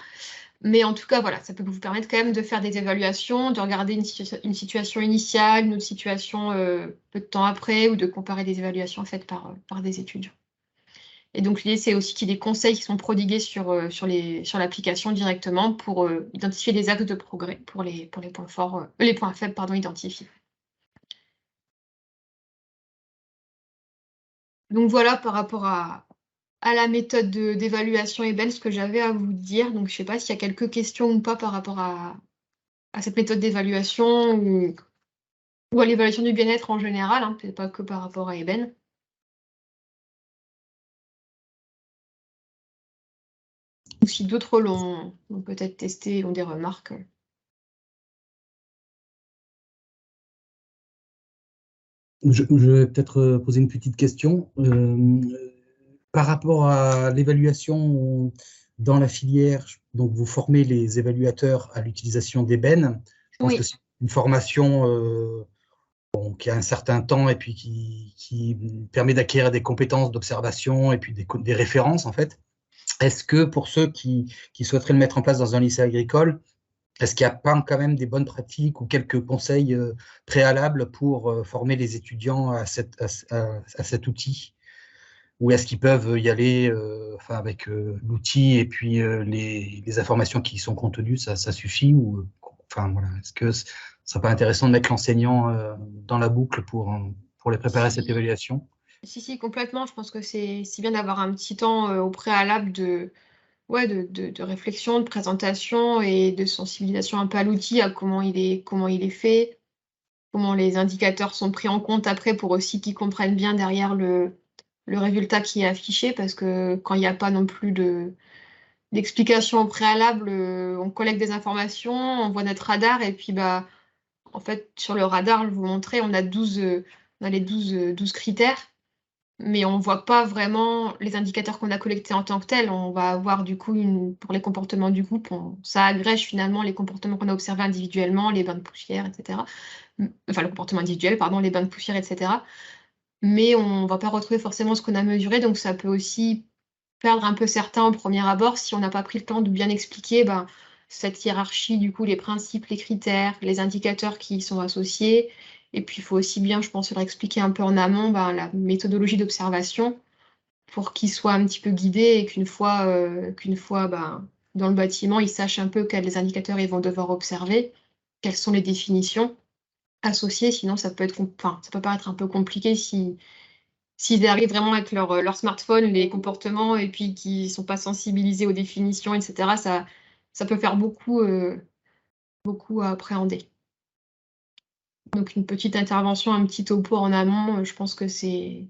Mais en tout cas, voilà, ça peut vous permettre quand même de faire des évaluations, de regarder une situation initiale, une autre situation peu de temps après, ou de comparer des évaluations faites par des étudiants. Et donc, l'idée, c'est aussi qu'il y ait des conseils qui sont prodigués sur l'application directement pour identifier les axes de progrès pour les points forts, les points faibles, identifiés. Donc, voilà par rapport à la méthode d'évaluation EBEN, ce que j'avais à vous dire. Donc, je ne sais pas s'il y a quelques questions ou pas par rapport à cette méthode d'évaluation ou à l'évaluation du bien-être en général, hein, peut-être pas que par rapport à EBEN. Ou si d'autres l'ont peut-être testé et ont des remarques. Je vais peut-être poser une petite question. Par rapport à l'évaluation dans la filière, donc vous formez les évaluateurs à l'utilisation d'EBEN. Je pense que c'est une formation qui a un certain temps et puis qui permet d'acquérir des compétences d'observation et puis des références, en fait. Est-ce que pour ceux qui souhaiteraient le mettre en place dans un lycée agricole, est-ce qu'il n'y a pas quand même des bonnes pratiques ou quelques conseils préalables pour former les étudiants à cet outil? Ou est-ce qu'ils peuvent y aller avec l'outil et puis les informations qui y sont contenues, ça suffit? Ou, voilà, est-ce que ce ne serait pas intéressant de mettre l'enseignant dans la boucle pour les préparer à cette évaluation? Si, complètement. Je pense que c'est bien d'avoir un petit temps au préalable de réflexion, de présentation et de sensibilisation un peu à l'outil, à comment il est fait, comment les indicateurs sont pris en compte après pour aussi qu'ils comprennent bien derrière le résultat qui est affiché, parce que quand il n'y a pas non plus d'explication au préalable, on collecte des informations, on voit notre radar et puis en fait sur le radar, je vous montrer, on a les 12 critères. Mais on ne voit pas vraiment les indicateurs qu'on a collectés en tant que tels. On va avoir du coup, pour les comportements du groupe, ça agrège finalement les comportements qu'on a observés individuellement, les bains de poussière, etc. Enfin, le comportement individuel, pardon, les bains de poussière, etc. Mais on ne va pas retrouver forcément ce qu'on a mesuré, donc ça peut aussi perdre un peu certains au premier abord si on n'a pas pris le temps de bien expliquer cette hiérarchie, du coup, les principes, les critères, les indicateurs qui y sont associés. Et puis, il faut aussi bien, je pense, leur expliquer un peu en amont la méthodologie d'observation pour qu'ils soient un petit peu guidés et qu'une fois dans le bâtiment, ils sachent un peu quels indicateurs ils vont devoir observer, quelles sont les définitions associées. Sinon, ça peut paraître un peu compliqué s'ils arrivent vraiment avec leur smartphone, les comportements, et puis qu'ils ne sont pas sensibilisés aux définitions, etc. Ça peut faire beaucoup à appréhender. Donc, une petite intervention, un petit topo en amont, je pense que c'est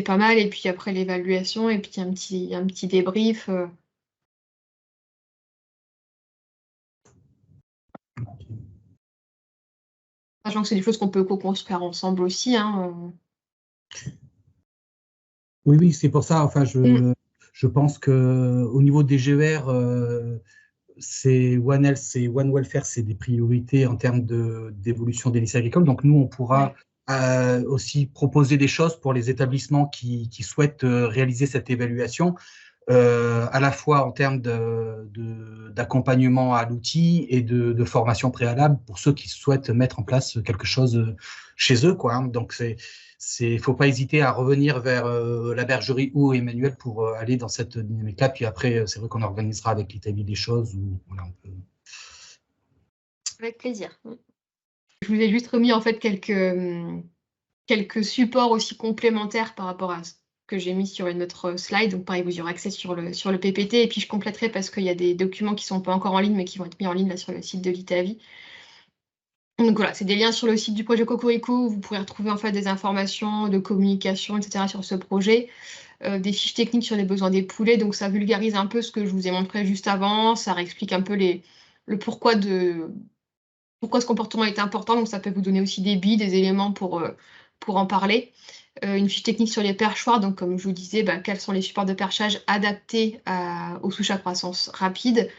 pas mal. Et puis après l'évaluation, et puis un petit débrief. Sachant que c'est des choses qu'on peut co-construire ensemble aussi. Hein. Oui, c'est pour ça. Enfin, je pense qu'au niveau des GER, c'est One Health et One Welfare, c'est des priorités en termes d'évolution des lycées agricoles. Donc, nous, on pourra aussi proposer des choses pour les établissements qui souhaitent réaliser cette évaluation, à la fois en termes d'accompagnement à l'outil et de formation préalable pour ceux qui souhaitent mettre en place quelque chose chez eux, quoi. Donc, il ne faut pas hésiter à revenir vers la bergerie ou Emmanuel pour aller dans cette dynamique-là. Puis après, c'est vrai qu'on organisera avec l'Italie des choses. Voilà, on peut... Avec plaisir. Je vous ai juste remis en fait quelques supports aussi complémentaires par rapport à ce que j'ai mis sur une autre slide. Donc pareil, vous y aurez accès sur le PPT. Et puis je compléterai parce qu'il y a des documents qui ne sont pas encore en ligne, mais qui vont être mis en ligne là, sur le site de l'ITAVI. Donc voilà, c'est des liens sur le site du projet Cocorico où vous pourrez retrouver en fait des informations de communication, etc. sur ce projet, des fiches techniques sur les besoins des poulets. Donc ça vulgarise un peu ce que je vous ai montré juste avant, ça réexplique un peu le pourquoi ce comportement est important. Donc ça peut vous donner aussi des billes, des éléments pour en parler. Une fiche technique sur les perchoirs, donc comme je vous disais, quels sont les supports de perchage adaptés aux souches à croissance rapide.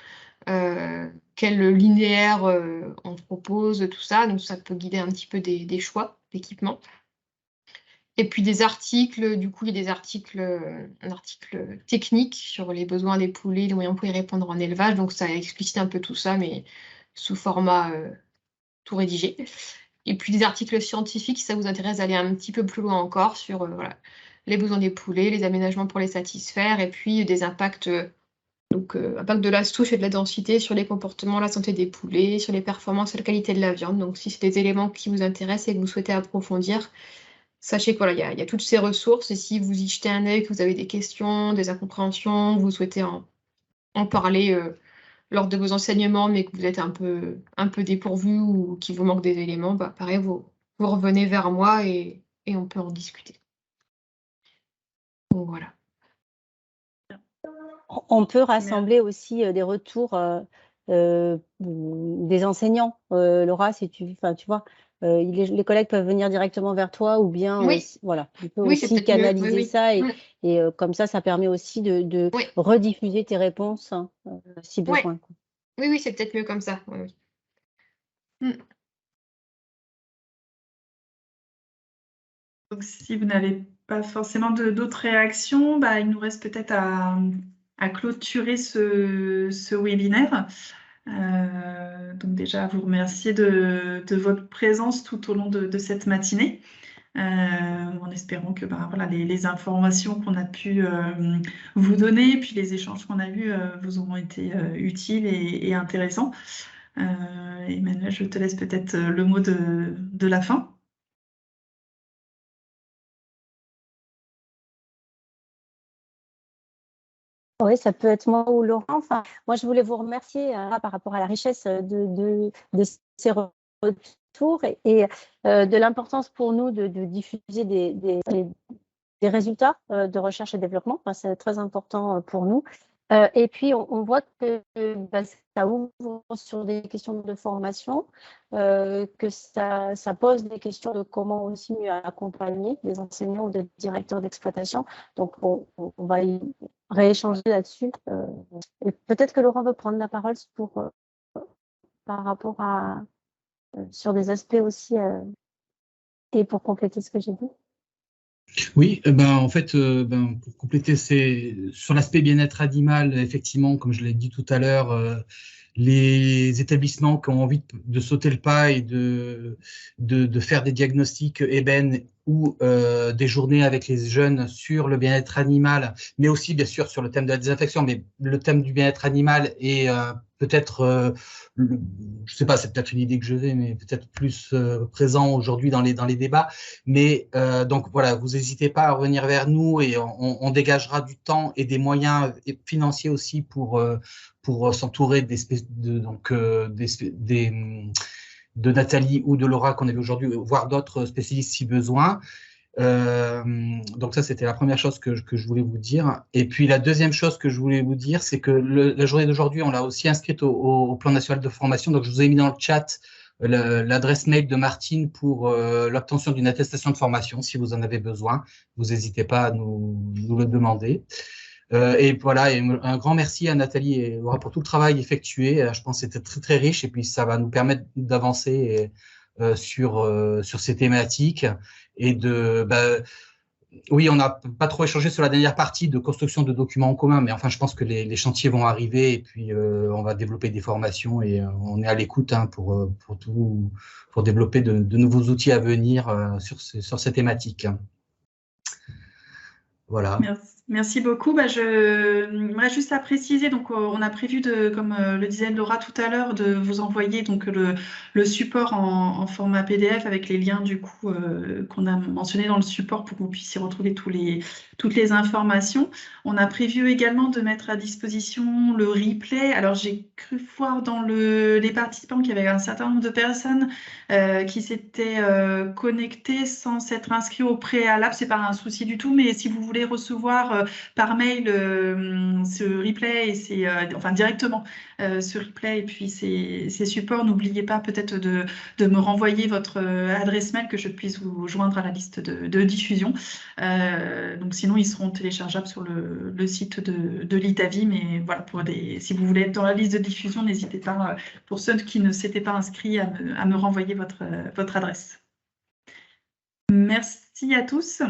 Quel linéaire on propose, tout ça. Donc ça peut guider un petit peu des choix d'équipement. Et puis des articles, du coup il y a des articles, un article technique sur les besoins des poulets, les moyens pour y répondre en élevage. Donc ça explicite un peu tout ça, mais sous format tout rédigé. Et puis des articles scientifiques, si ça vous intéresse d'aller un petit peu plus loin encore sur voilà, les besoins des poulets, les aménagements pour les satisfaire, et puis des impacts. Donc, impact de la souche et de la densité sur les comportements, la santé des poulets, sur les performances et la qualité de la viande. Donc, si c'est des éléments qui vous intéressent et que vous souhaitez approfondir, sachez que voilà, il y a toutes ces ressources. Et si vous y jetez un œil, que vous avez des questions, des incompréhensions, que vous souhaitez en parler lors de vos enseignements, mais que vous êtes un peu dépourvu ou qu'il vous manque des éléments, pareil, vous revenez vers moi et on peut en discuter. Donc, voilà. On peut rassembler aussi des retours des enseignants. Laura, si tu vois, les collègues peuvent venir directement vers toi ou bien, voilà, tu peux aussi canaliser ça et comme ça permet aussi de rediffuser tes réponses si besoin. Quoi. Oui, c'est peut-être mieux comme ça. Donc, si vous n'avez pas forcément d'autres réactions, il nous reste peut-être à clôturer ce webinaire. Donc déjà, vous remercier de votre présence tout au long de cette matinée, en espérant que voilà, les informations qu'on a pu vous donner, puis les échanges qu'on a eus vous auront été utiles et intéressants. Emmanuel, je te laisse peut-être le mot de la fin. Oui, ça peut être moi ou Laurent. Enfin, moi, je voulais vous remercier par rapport à la richesse de ces retours et de l'importance pour nous de diffuser des résultats de recherche et développement. Enfin, c'est très important pour nous. Et puis, on voit que ça ouvre sur des questions de formation, que ça pose des questions de comment aussi mieux accompagner les enseignants ou des directeurs d'exploitation. Donc, on va y rééchanger là-dessus. Et peut-être que Laurent veut prendre la parole par rapport à sur des aspects aussi et pour compléter ce que j'ai dit. Oui, en fait, pour compléter, c'est sur l'aspect bien-être animal, effectivement, comme je l'ai dit tout à l'heure, les établissements qui ont envie de sauter le pas et de faire des diagnostics ébènes ou des journées avec les jeunes sur le bien-être animal, mais aussi bien sûr sur le thème de la désinfection, mais le thème du bien-être animal est peut-être, je sais pas, c'est peut-être une idée que je vais, mais peut-être plus présent aujourd'hui dans les débats. Mais donc voilà, vous n'hésitez pas à revenir vers nous et on dégagera du temps et des moyens financiers aussi pour s'entourer de Nathalie ou de Laura qu'on avait aujourd'hui, voire d'autres spécialistes si besoin. Donc ça, c'était la première chose que je voulais vous dire. Et puis la deuxième chose que je voulais vous dire, c'est que la journée d'aujourd'hui, on l'a aussi inscrite au plan national de formation. Donc je vous ai mis dans le chat l'adresse mail de Martine pour l'obtention d'une attestation de formation. Si vous en avez besoin, vous n'hésitez pas à nous le demander. Et voilà, et un grand merci à Nathalie et Laura pour tout le travail effectué. Je pense que c'était très très riche et puis ça va nous permettre d'avancer sur ces thématiques et Oui, on n'a pas trop échangé sur la dernière partie de construction de documents en commun, mais enfin, je pense que les chantiers vont arriver et puis on va développer des formations et on est à l'écoute pour développer de nouveaux outils à venir sur ces thématiques. Voilà. Merci beaucoup. J'aimerais juste à préciser, donc on a prévu comme le disait Laura tout à l'heure, de vous envoyer donc le support en format PDF avec les liens du coup qu'on a mentionnés dans le support pour que vous puissiez retrouver toutes les informations. On a prévu également de mettre à disposition le replay. Alors j'ai cru voir dans les participants qu'il y avait un certain nombre de personnes qui s'étaient connectées sans s'être inscrits au préalable. C'est pas un souci du tout, mais si vous voulez recevoir par mail ce replay et enfin directement ce replay et puis ces supports, n'oubliez pas peut-être de me renvoyer votre adresse mail que je puisse vous joindre à la liste de diffusion. Donc sinon ils seront téléchargeables sur le site de l'ITAVI, mais voilà, si vous voulez être dans la liste de diffusion, n'hésitez pas, pour ceux qui ne s'étaient pas inscrits, à me renvoyer votre adresse. Merci à tous.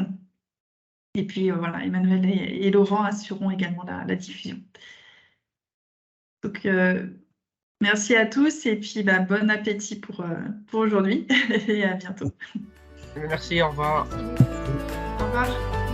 Et puis voilà, Emmanuel et Laurent assureront également la diffusion. Donc merci à tous et puis bon appétit pour aujourd'hui et à bientôt. Merci, au revoir. Au revoir.